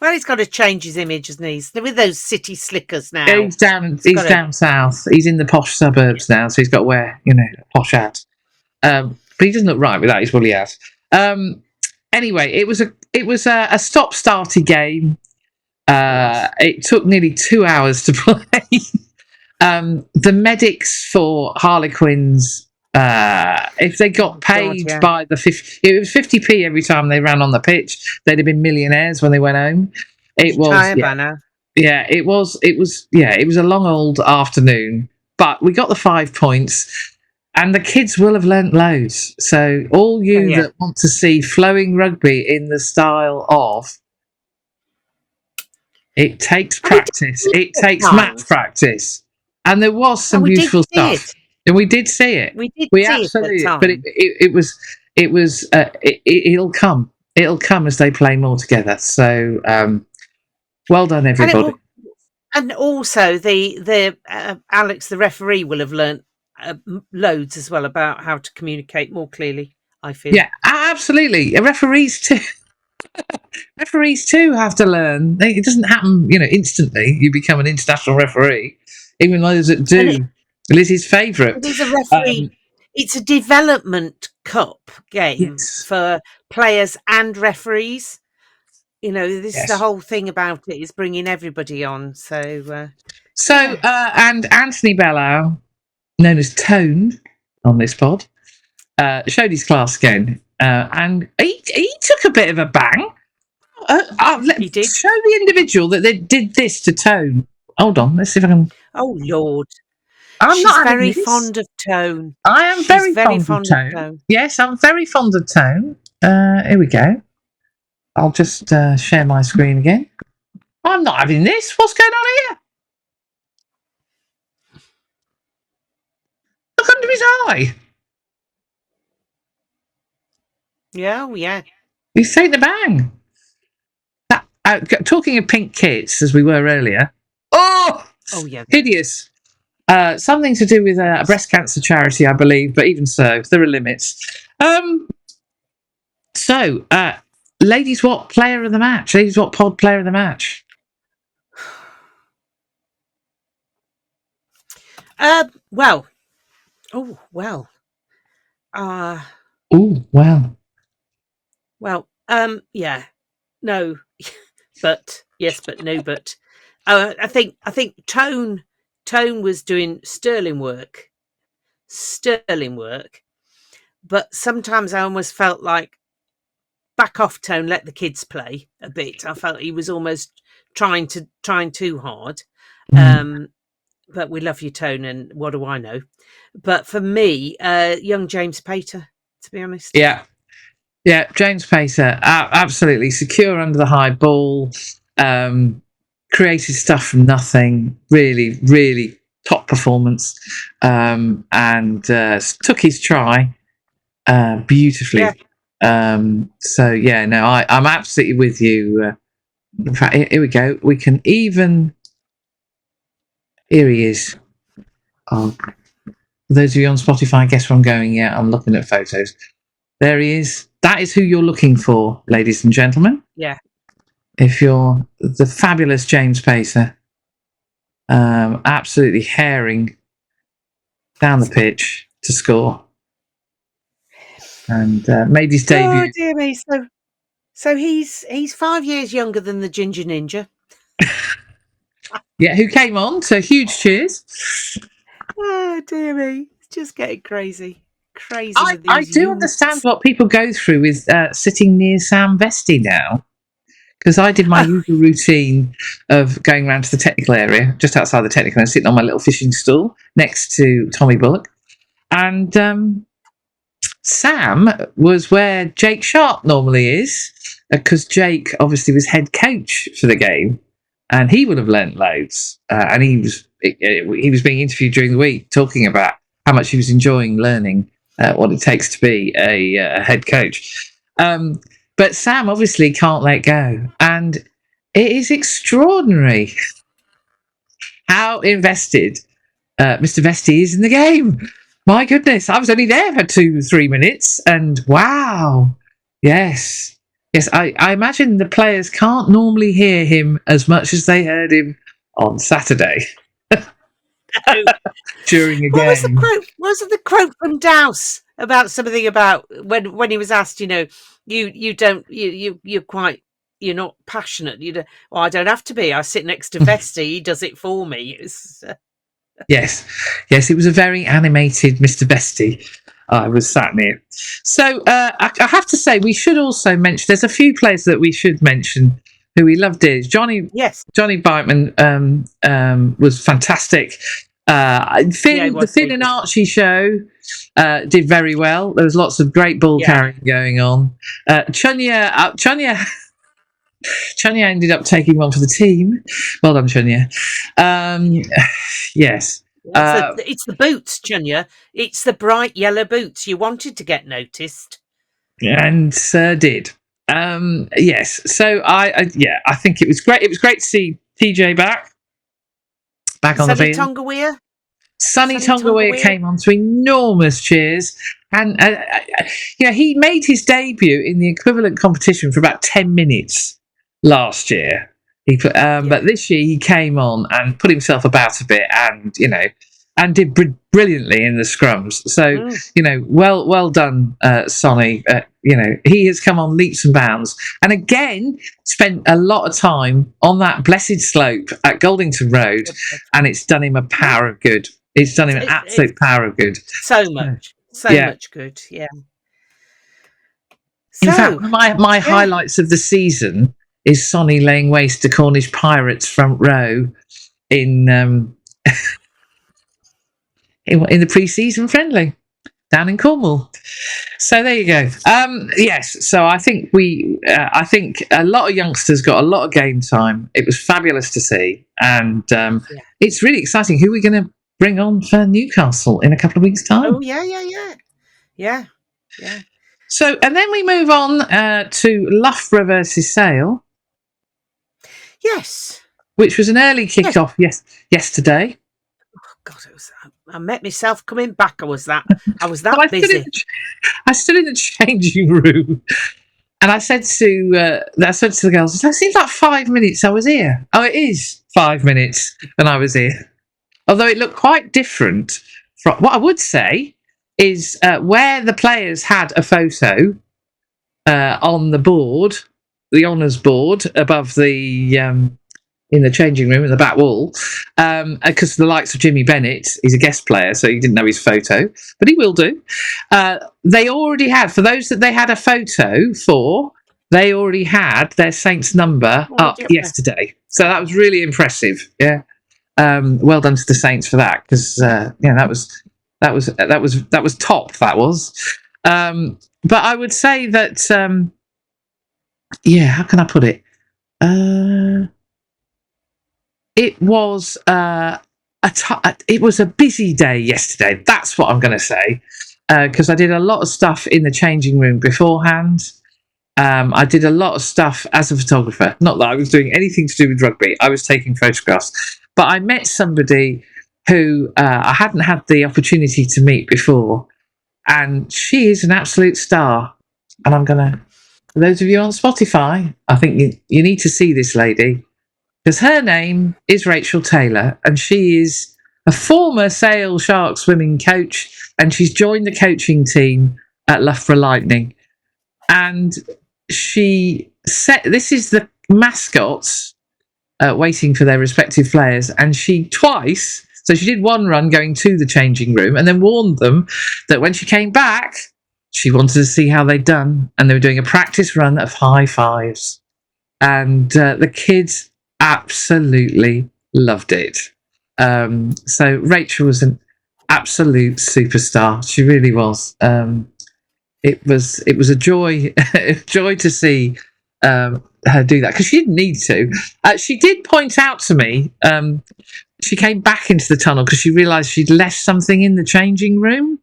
Well, he's got to change his image, hasn't he? With those city slickers now. Yeah, he's down south. He's in the posh suburbs now, so he's got to wear, a posh hat. But he doesn't look right without his woolly hat. Anyway, it was a stop-starty game. It took nearly 2 hours to play. The medics for Harlequins, if they got paid by it was 50p every time they ran on the pitch, they'd have been millionaires when they went home. It was a long old afternoon, but we got the 5 points, and the kids will have learnt loads. So all you that want to see flowing rugby in the style of, it takes practice. It takes math practice, and there was some beautiful stuff, and we did see it. We absolutely, but it'll come. It'll come as they play more together. So, well done, everybody. And also, the Alex, the referee, will have learnt loads as well about how to communicate more clearly, I feel. Yeah, absolutely. Referees too. Referees too have to learn. It doesn't happen, instantly. You become an international referee. Even those that do. Liz's favourite. He's a referee. It's a development cup game for players and referees. This is the whole thing about it, is bringing everybody on. So and Anthony Bellow, known as Tone on this pod, showed his class again, and he took a bit of a bang. He did. Show the individual that they did this to Tone. Hold on, let's see if I can. Oh Lord, She's very fond of Tone. I am very fond of Tone. Yes, I'm very fond of Tone. Here we go. I'll just share my screen again. I'm not having this. What's going on here? Look under his eye. Yeah, oh, yeah. He's taking the bang. Talking of pink kits, as we were earlier. Oh, Yeah. hideous. Something to do with a breast cancer charity, I believe, but even so, there are limits. So, Ladies Wot Player of the Match? Ladies Wot Pod Player of the Match? Well. Yeah. No. But yes, but no, but I think Tone was doing sterling work. But sometimes I almost felt like back off, Tone, let the kids play a bit. I felt he was almost trying too hard. But we love you, Tone, and what do I know? But for me, young James Pater, to be honest. Yeah, James Pater, absolutely secure under the high ball, created stuff from nothing, really, really top performance, and took his try beautifully. Yeah. I'm absolutely with you. In fact, here we go. We can even. Here he is. Oh, those of you on Spotify, guess where I'm going? Yeah, I'm looking at photos. There he is. That is who you're looking for, ladies and gentlemen. Yeah. If you're the fabulous James Pacer, absolutely herring down the pitch to score, and made his debut. Oh dear me! So he's 5 years younger than the Ginger Ninja. Yeah, who came on? So huge cheers. Oh dear me! It's just getting crazy. I do understand what people go through with sitting near Sam Vesti now, because I did my usual routine of going around to the technical area, just outside the technical, and sitting on my little fishing stool next to Tommy Bullock. And Sam was where Jake Sharp normally is, because Jake obviously was head coach for the game, and he would have learnt loads. And he was being interviewed during the week, talking about how much he was enjoying learning what it takes to be a head coach. But Sam obviously can't let go. And it is extraordinary how invested Mr. Vesti is in the game. My goodness, I was only there for 2-3 minutes. And wow. Yes, I imagine the players can't normally hear him as much as they heard him on Saturday. During a game. What was the quote from Douse about something about when he was asked, you're not passionate. Well, I don't have to be. I sit next to Vesti. He does it for me. Yes, it was a very animated Mr. Vesti I was sat near. So I have to say, we should also mention, there's a few players that we should mention who we loved. Johnny Beitman was fantastic. The Finn and Archie show did very well. There was lots of great ball carrying going on. Chunya ended up taking one for the team. Well done, Chunya. Yes. It's the boots, Chunya. It's the bright yellow boots. You wanted to get noticed. And did. Yes. So I think it was great. It was great to see TJ back on the field. Sonny Tonga came on to enormous cheers, and he made his debut in the equivalent competition for about 10 minutes last year. But this year he came on and put himself about a bit, and did brilliantly in the scrums. So well done, Sonny. He has come on leaps and bounds, and again spent a lot of time on that blessed slope at Goldington Road, and it's done him a power of good. It's done him an absolute power of good. So much good. Yeah. In fact, my highlights of the season is Sonny laying waste to Cornish Pirates front row in the pre-season friendly. down in Cornwall. So there you go. Yes, so I think I think a lot of youngsters got a lot of game time. It was fabulous to see, and it's really exciting. Who are we going to bring on for Newcastle in a couple of weeks' time? Oh yeah. So, and then we move on to Loughborough versus Sale. Yes. Which was an early kick-off yesterday. Oh, God, I met myself coming back. I was that busy. I stood in the changing room, and I said to the girls, "It seems like 5 minutes I was here." Oh, it is 5 minutes, and I was here. Although it looked quite different from what I would say is where the players had a photo on the board, the honours board above the in the changing room in the back wall, because the likes of Jimmy Bennett, he's a guest player, so he didn't know his photo, but he will do. They already had, for those that they had a photo for, they already had their Saints number up yesterday. So that was really impressive. Yeah, well done to the Saints for that, because that was top. That was. But I would say that how can I put it? It was it was a busy day yesterday. That's what I'm going to say, because I did a lot of stuff in the changing room beforehand. I did a lot of stuff as a photographer. Not that I was doing anything to do with rugby. I was taking photographs. But I met somebody who I hadn't had the opportunity to meet before, and she is an absolute star. And I'm going to, for those of you on Spotify, I think you need to see this lady, because her name is Rachel Taylor, and she is a former Sale Shark swimming coach, and she's joined the coaching team at Loughborough Lightning. And this is the mascots waiting for their respective players, and she did one run going to the changing room and then warned them that when she came back, she wanted to see how they'd done, and they were doing a practice run of high fives, and the kids absolutely loved it. So Rachel was an absolute superstar. She really was. It was a joy to see her do that, because she didn't need to. She did point out to me, she came back into the tunnel because she realised she'd left something in the changing room,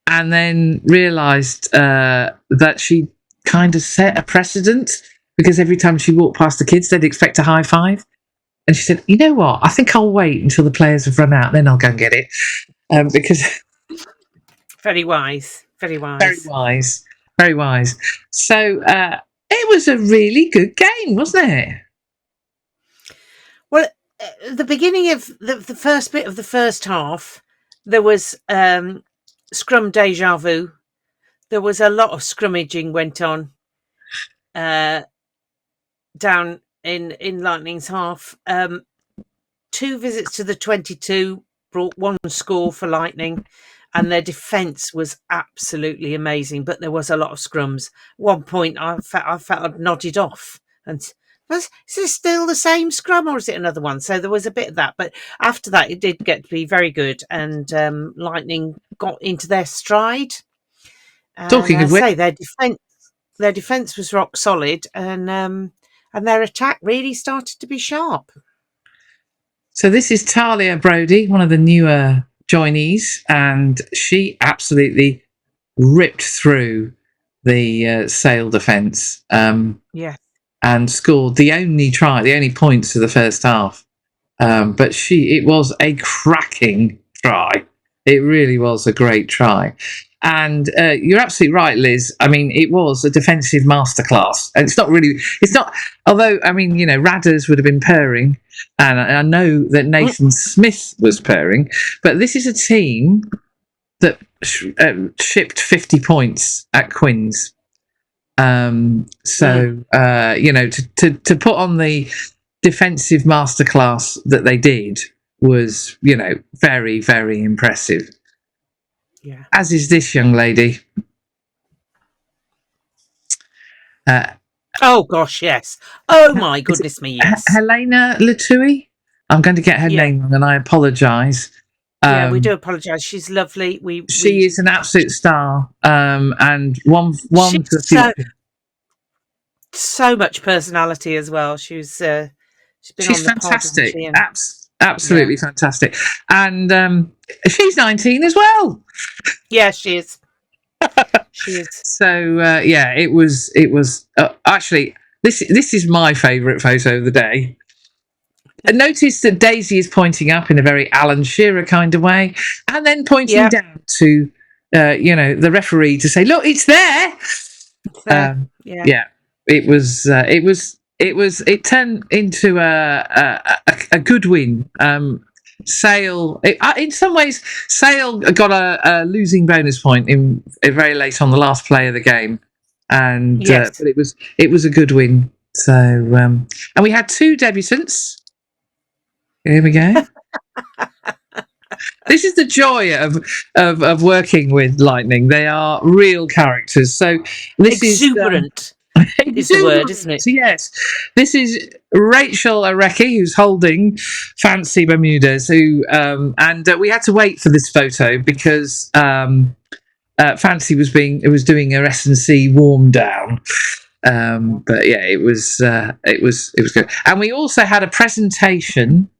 and then realised that she kind of set a precedent, because every time she walked past the kids, they'd expect a high five. And she said, "You know what? I think I'll wait until the players have run out, then I'll go and get it." Because very wise. Very wise. Very wise. Very wise. So it was a really good game, wasn't it? Well, the beginning of the first bit of the first half, there was scrum deja vu. There was a lot of scrummaging went on down in Lightning's half. 2 visits to the 22 brought 1 score for Lightning, and their defence was absolutely amazing, but there was a lot of scrums. One point I felt I'd nodded off, and is this still the same scrum, or is it another one? So there was a bit of that, but after that it did get to be very good, and Lightning got into their stride. Talking of which, their defence was rock solid, and their attack really started to be sharp. So this is Talia Brodie, one of the newer joinees, and she absolutely ripped through the Sale defence. And scored the only points of the first half. But it was a cracking try. It really was a great try. And you're absolutely right, Liz. I mean, it was a defensive masterclass. And although, I mean, Radders would have been purring, and I know that Nathan Smith was purring, but this is a team that shipped 50 points at Quins. To put on the defensive masterclass that they did was, very, very impressive. Yeah. As is this young lady. Oh gosh, yes. Oh my goodness me, yes. Helena Latouille? I'm going to get her name wrong, and I apologise. Yeah, we do apologise. She's lovely. She is an absolute star, and one for the future. So much personality as well. She's been she's on the fantastic. pod. Absolutely fantastic. And she's 19 as well. Yeah, she is. She is. So it was actually this is my favourite photo of the day. I noticed that Daisy is pointing up in a very Alan Shearer kind of way, and then pointing down to the referee to say, "Look, it's there." It turned into a good win. Sale, in some ways, Sale got a losing bonus point in very late on the last play of the game, and but it was a good win. So and we had 2 debutants. Here we go. This is the joy of working with Lightning. They are real characters. So this exuberant. Is the word, isn't it? Yes. This is Rachel Arecki, who's holding Fancy Bermudas, and we had to wait for this photo because Fancy was doing a S&C warm down. But yeah, it was good. And we also had a presentation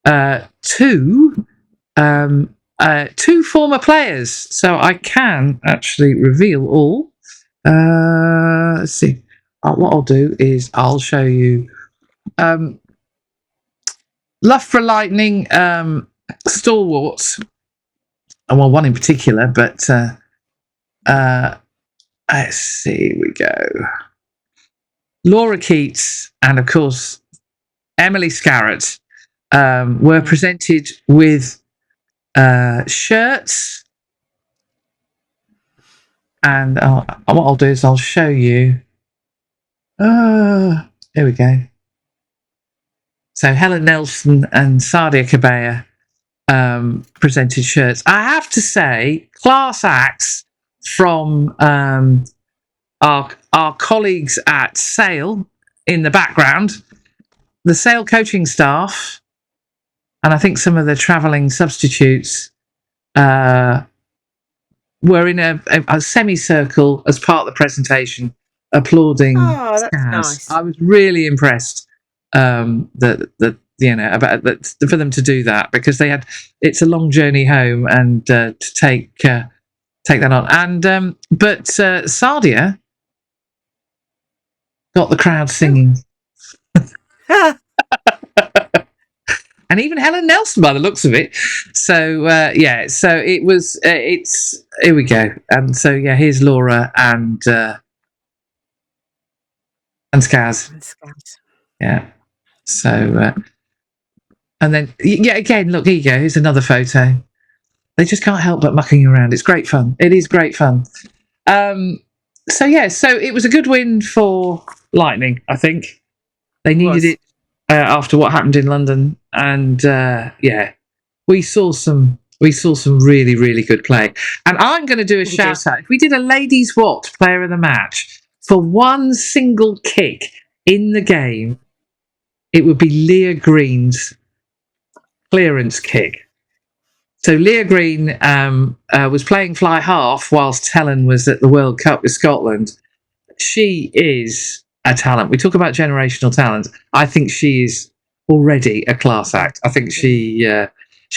to 2 former players, so I can actually reveal all. Let's see. What I'll do is I'll show you Loughborough Lightning stalwarts, and well, one in particular, but let's see. Here we go. Laura Keats and of course Emily Scarrett were presented with shirts, and what I'll do is I'll show you. Here we go. So Helen Nelson and Sadia Kabaya presented shirts. I have to say, class acts from our colleagues at Sale in the background, the Sale coaching staff, and I think some of the travelling substitutes were in a semicircle as part of the presentation, applauding. Oh, that's nice. I was really impressed that for them to do that, because it's a long journey home, and to take that on. And but Sadia got the crowd singing. And even Helen Nelson, by the looks of it. So so it was. Here we go. And so here's Laura and Skaz. Yeah. So and then again, look, here you go. Here's another photo. They just can't help but mucking around. It's great fun. It is great fun. So it was a good win for Lightning. I think they needed it after what happened in London, and we saw some really, really good play. And I'm going to do a shout out. If we did a Ladies Wot Player of the Match for one single kick in the game, it would be Leah Green's clearance kick. So Leah Green was playing fly half whilst Helen was at the World Cup with Scotland. She is a talent. We talk about generational talent. I think she is already a class act. I think she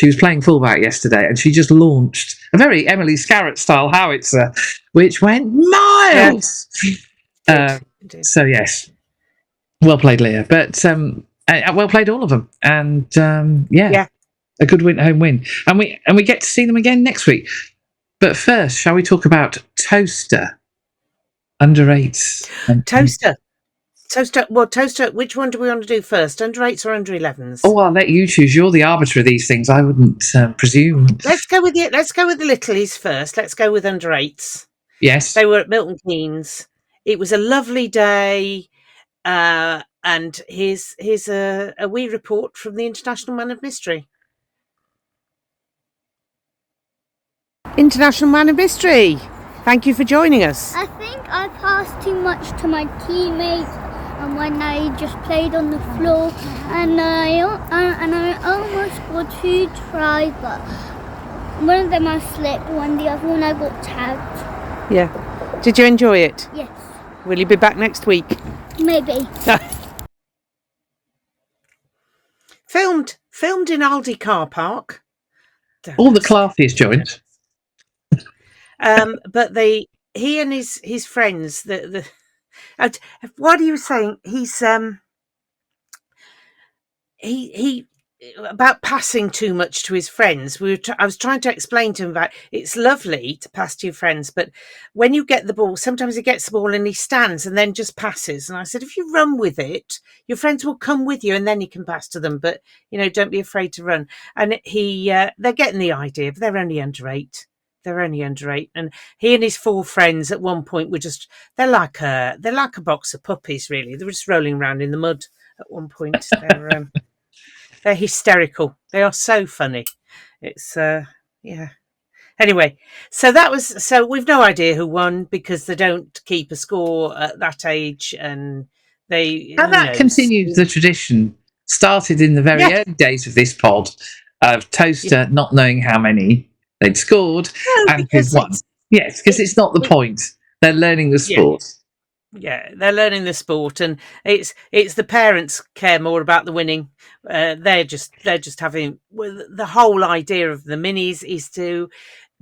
was playing fullback yesterday, and she just launched a very Emily Scarrett style howitzer, which went miles. So yes, well played, Leah. But well played, all of them. And a good home win, and we get to see them again next week. But first, shall we talk about Towcester under 8s? Towcester. Well, Towcester. Which one do we want to do first? Under 8s or under 11s? Oh, I'll let you choose. You're the arbiter of these things. I wouldn't presume. Let's go with the Littlies first. Let's go with under 8s. Yes, they were at Milton Keynes. It was a lovely day, and here's a wee report from the International Man of Mystery. International Man of Mystery, thank you for joining us. I think I passed too much to my teammates, and when I just played on the floor, and I almost scored 2 tries, but one of them I slipped, the other one I got tagged. Yeah. Did you enjoy it? Yes, Will you be back next week? maybe. Filmed in Aldi car park. All the classiest joints. But he and his friends, what are you saying? He about passing too much to his friends. I was trying to explain to him about it's lovely to pass to your friends, but when you get the ball, sometimes he gets the ball and he stands and then just passes. And I said, if you run with it, your friends will come with you and then you can pass to them. But don't be afraid to run. And they're getting the idea, but they're only under 8. They're only under 8, and he and his 4 friends at one point were they're like a box of puppies, really. They were just rolling around in the mud at one point. They're hysterical. They are so funny. It's yeah. Anyway, so we've no idea who won because they don't keep a score at that age, and that continues the tradition started in the very early days of this pod of Towcester not knowing how many they'd scored and who'd won. Yes, because it's not the point. They're learning the sport. Yeah, they're learning the sport, and it's the parents care more about the winning. They're just having the whole idea of the minis is to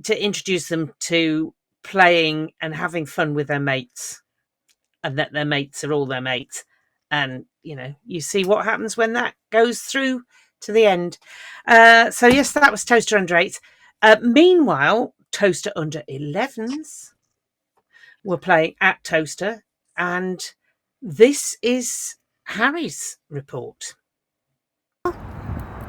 introduce them to playing and having fun with their mates, and that their mates are all their mates. And you see what happens when that goes through to the end. So yes, that was Towcester under 8s. Meanwhile, Towcester under 11s were playing at Towcester, and this is Harry's report.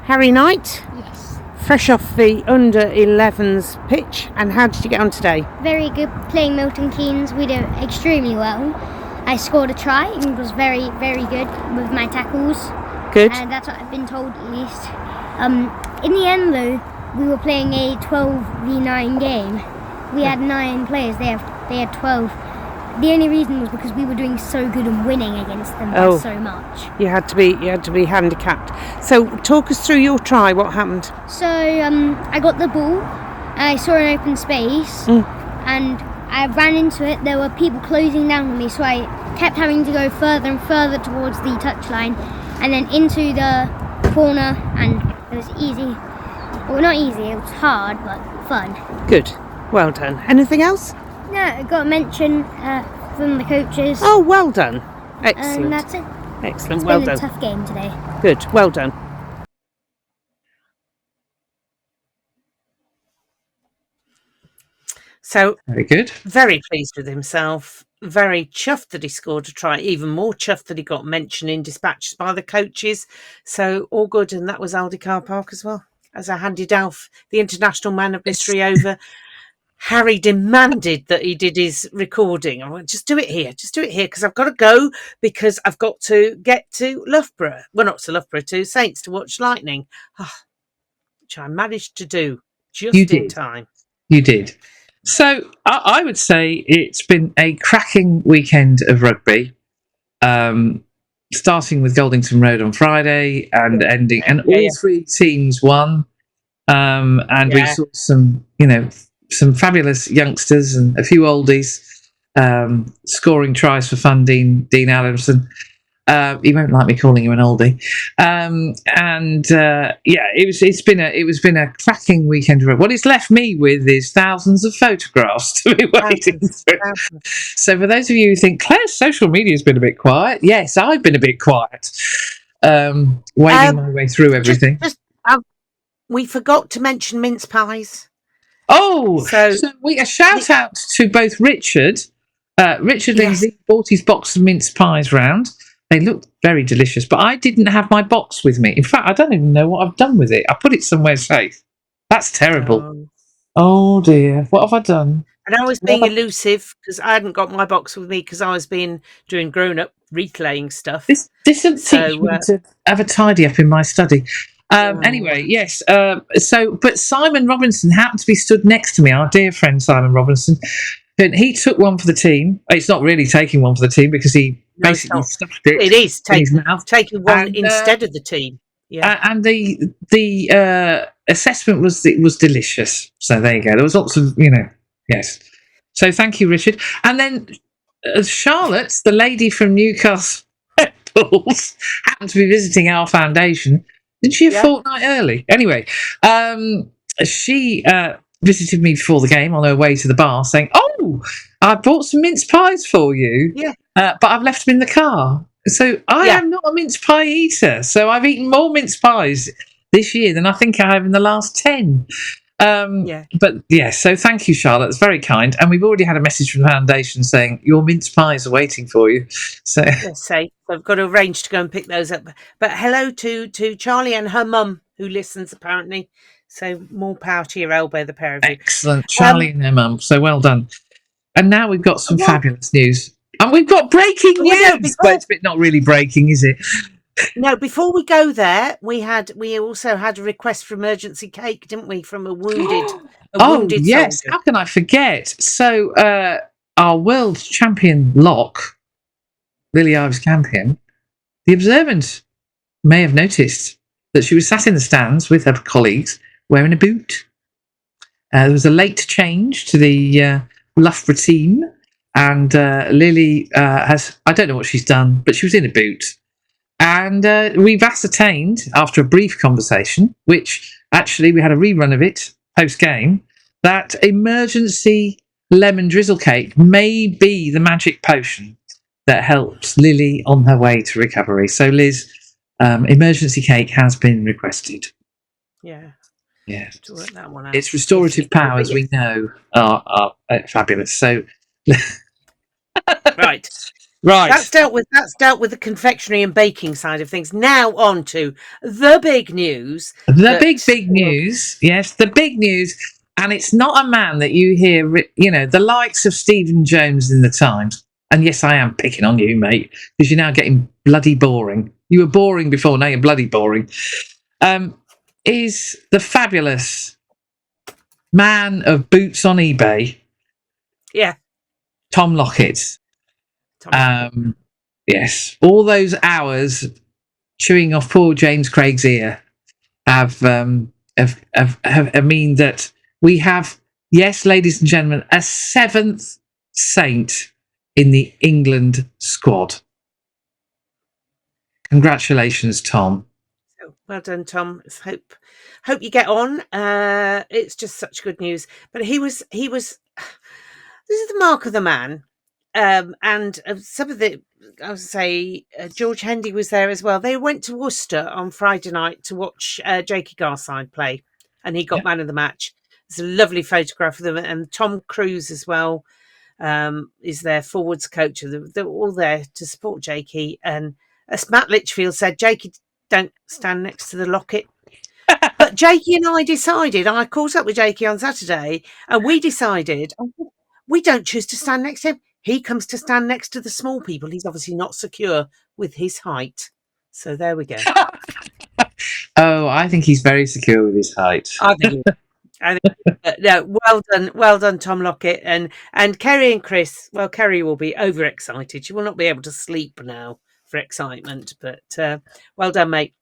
Harry Knight, Yes. fresh off the under 11s pitch, and how did you get on today? Very good playing Milton Keynes. We did extremely well. I scored a try and was very, very good with my tackles. Good. And that's what I've been told at least. In the end though, we were playing a 12v9 game. We had 9 players, they had 12. The only reason was because we were doing so good and winning against them by so much. You had to be handicapped. So talk us through your try. What happened? So I got the ball, I saw an open space, and I ran into it. There were people closing down on me, so I kept having to go further and further towards the touchline, and then into the corner, and it was easy. Well, not easy, it was hard, but fun. Good. Well done. Anything else? No, I got a mention from the coaches. Oh, well done. Excellent. And that's it. Excellent. It's Well been done. a tough game today. Good. Well done. So Very good. very pleased with himself. Very chuffed that he scored a try. Even more chuffed that he got mention in dispatches by the coaches. So all good. And that was Aldi Car Park as well. As I handed Alf, the international man of mystery, over, Harry demanded that he did his recording. I went, just do it here, because I've got to go, because I've got to get to Loughborough. Well, not to Loughborough, to Saints to watch Lightning, which I managed to do just in time. You did. So I would say it's been a cracking weekend of rugby, starting with Goldington Road on Friday and ending, and all 3 teams won. And we saw some fabulous youngsters and a few oldies scoring tries for fun. Dean Adamson. He won't like me calling him an oldie. It's been a cracking weekend. What it's left me with is thousands of photographs to be waiting through. So for those of you who think Claire's social media has been a bit quiet, yes, I've been a bit quiet, wading my way through everything. We forgot to mention mince pies. Oh, so a shout out to both Richard. Richard Lindsay bought his box of mince pies round. They looked very delicious, but I didn't have my box with me. In fact, I don't even know what I've done with it. I put it somewhere safe. That's terrible. Oh dear, what have I done? And I was being elusive because I hadn't got my box with me because I was doing grown-up reclaying stuff. This doesn't teach me to have a tidy up in my study. Anyway, yes. But Simon Robinson happened to be stood next to me, our dear friend Simon Robinson. And he took one for the team. It's not really taking one for the team because he basically stuffed it. It is in his mouth. taking one instead of the team. Yeah. And the assessment was it was delicious. So there you go. There was lots of, yes. So thank you, Richard. And then Charlotte, the lady from Newcastle Bulls, happened to be visiting our foundation. Didn't she a fortnight early? Anyway, she visited me before the game on her way to the bar, saying, "Oh, I bought some mince pies for you, but I've left them in the car." So I am not a mince pie eater. So I've eaten more mince pies this year than I think I have in the last 10. But so thank you, Charlotte. It's very kind. And we've already had a message from the foundation saying your mince pies are waiting for you. So I've got to arrange to go and pick those up. But hello to Charlie and her mum who listens apparently. So more power to your elbow, the pair of you. Excellent, Charlie and her mum. So well done. And now we've got some fabulous news. And we've got breaking news. But it's not really breaking, is it? No, before we go there, we also had a request for emergency cake, didn't we, from a wounded yes, soldier. How can I forget? So our world champion lock, Lily Ives Campion, the observant may have noticed that she was sat in the stands with her colleagues wearing a boot. There was a late change to the Loughborough team, and Lily I don't know what she's done, but she was in a boot. And we've ascertained, after a brief conversation, which actually we had a rerun of it post-game, that emergency lemon drizzle cake may be the magic potion that helps Lily on her way to recovery. So, Liz, emergency cake has been requested. Yeah. Yeah. To work that one out. Its restorative powers, we know, are fabulous. So, right. That's dealt with the confectionery and baking side of things. Now on to the big news. The big news. Yes, the big news. And it's not a man that you hear, the likes of Stephen Jones in the Times. And yes, I am picking on you, mate, because you're now getting bloody boring. You were boring before, now you're bloody boring. Is the fabulous man of boots on eBay. Yeah. Tom Lockett. Yes, all those hours chewing off poor James Craig's ear have mean that we have, yes, ladies and gentlemen, a 7th Saint in the England squad. Congratulations, Tom. Well done, Tom. Hope you get on. It's just such good news. But he was. This is the mark of the man. And some of the, I would say, George Hendy was there as well. They went to Worcester on Friday night to watch Jakey Garside play, and he got man of the match. It's a lovely photograph of them, and Tom Cruise as well is their forwards coach. They're all there to support Jakey. And as Matt Litchfield said, Jakey don't stand next to the locket. But Jakey and I caught up with Jakey on Saturday, and we decided we don't choose to stand next to him. He comes to stand next to the small people. He's obviously not secure with his height. So there we go. Oh, I think he's very secure with his height. I think no, well done, Tom Lockett. And Kerry and Chris, well, Kerry will be overexcited. She will not be able to sleep now for excitement. But well done, mate.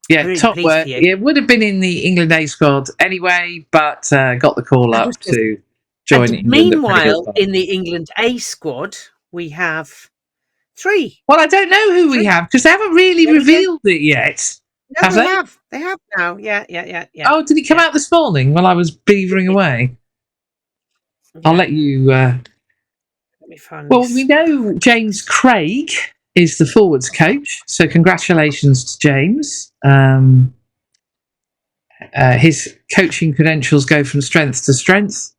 Yeah, really top work. It would have been in the England A squad anyway, but got the call up to join England. Meanwhile, in the England A squad, we have 3. Well, I don't know who we have because they haven't really revealed it yet. No, they have. They have now. Yeah. Oh, did it come out this morning while I was beavering away? Yeah. I'll let you. Let me find well, this. We know James Craig is the forwards coach, so congratulations to James. His coaching credentials go from strength to strength.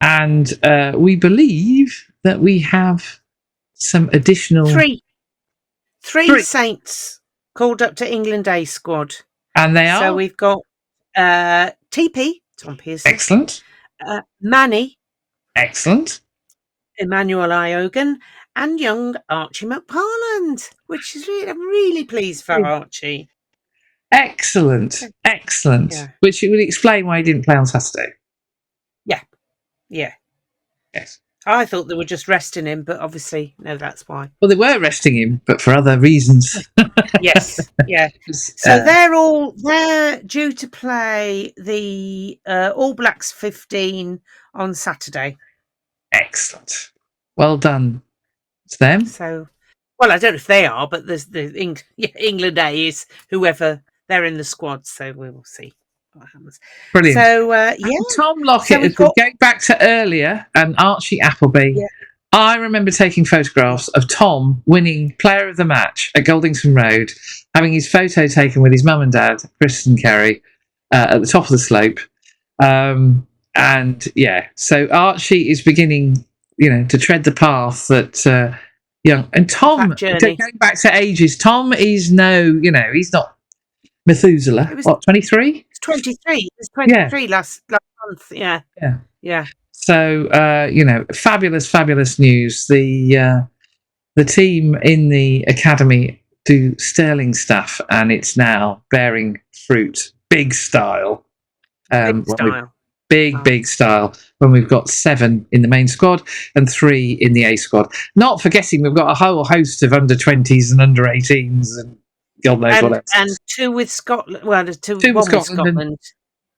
And we believe that we have some additional... Three Saints called up to England A squad. And they are? So we've got TP, Tom Pearson. Excellent. Manny. Excellent. Emmanuel Iogan. And young Archie McParland, which is I'm really pleased for Archie. Excellent. Yeah. Which would explain why he didn't play on Saturday. Yeah. Yes. I thought they were just resting him, but obviously, no, that's why. Well, they were resting him, but for other reasons. Yes, yeah. So they're due to play the All Blacks 15 on Saturday. Excellent. Well done to them. So, well, I don't know if they are, but there's the England A is whoever they're in the squad. So we will see what happens. Brilliant. So yeah, Tom Lockett, as we're going back to earlier, and Archie Appleby. Yeah. I remember taking photographs of Tom winning Player of the Match at Goldington Road, having his photo taken with his mum and dad, Chris and Kerry, at the top of the slope. And yeah, so Archie is beginning, to tread the path that young. And Tom, going back to ages, Tom is he's not Methuselah. What, 23? It's 23. It was 23 last month. Yeah. So fabulous news. The team in the academy do sterling stuff, and it's now bearing fruit, big style. Big style. When we've got 7 in the main squad and 3 in the A squad. Not forgetting we've got a whole host of under 20s and under 18s and God knows what else. And 2 with Scotland. Well, there's 2 with Scotland.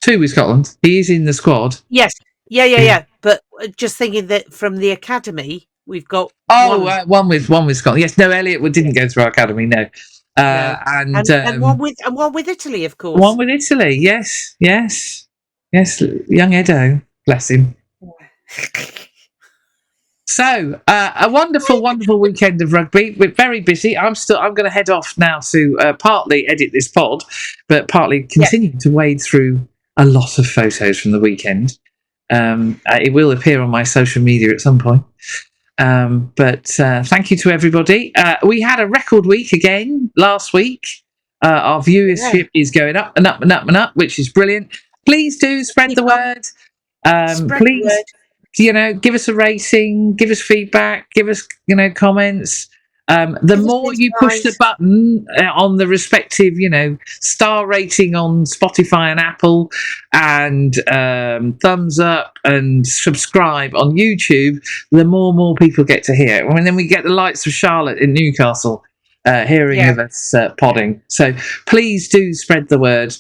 2 with Scotland. He is in the squad. Yes. Yeah. But just thinking that from the academy, we've got one with Scotland. Yes, no, Elliot didn't go through our academy. No, and one with Italy, of course. One with Italy. Yes. Young Edo, bless him. So a wonderful weekend of rugby. We're very busy. I'm going to head off now to partly edit this pod, but partly continue to wade through a lot of photos from the weekend. It will appear on my social media at some point. But thank you to everybody. We had a record week again last week. Our viewership is going up and up and up and up, which is brilliant. Please do spread the word. Please, give us a rating, give us feedback, give us, comments. The more you push the button on the respective, star rating on Spotify and Apple, and thumbs up and subscribe on YouTube, the more people get to hear it. And then we get the likes of Charlotte in Newcastle hearing of us podding. So please do spread the word.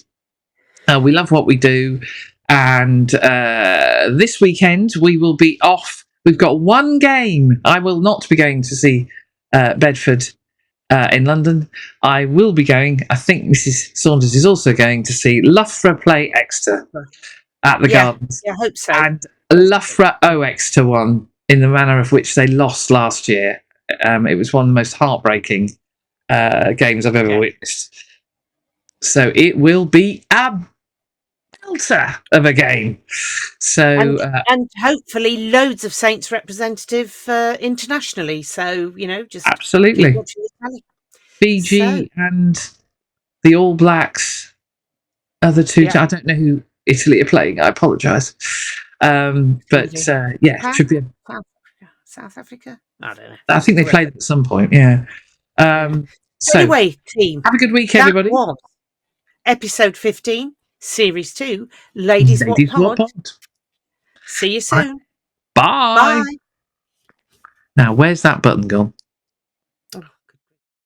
We love what we do. And this weekend we will be off. We've got one game. I will not be going to see Bedford in London. I will be going. I think Mrs. Saunders is also going to see Loughborough play Exeter at the Gardens. Yeah, I hope so. And Loughborough owe Exeter one in the manner of which they lost last year. It was one of the most heartbreaking games I've ever witnessed. So it will be a belter of a game. So and hopefully loads of Saints representative internationally. So just absolutely keep watching the telly. Fiji and the All Blacks are the two. I don't know who Italy are playing. I apologise. But should be South Africa. I don't know. I think they played at some point. Yeah. So anyway, team, have a good week, everybody. That was episode 15. Series 2, Ladies Wot Pod. See you soon. Bye. Bye. Now, where's that button gone?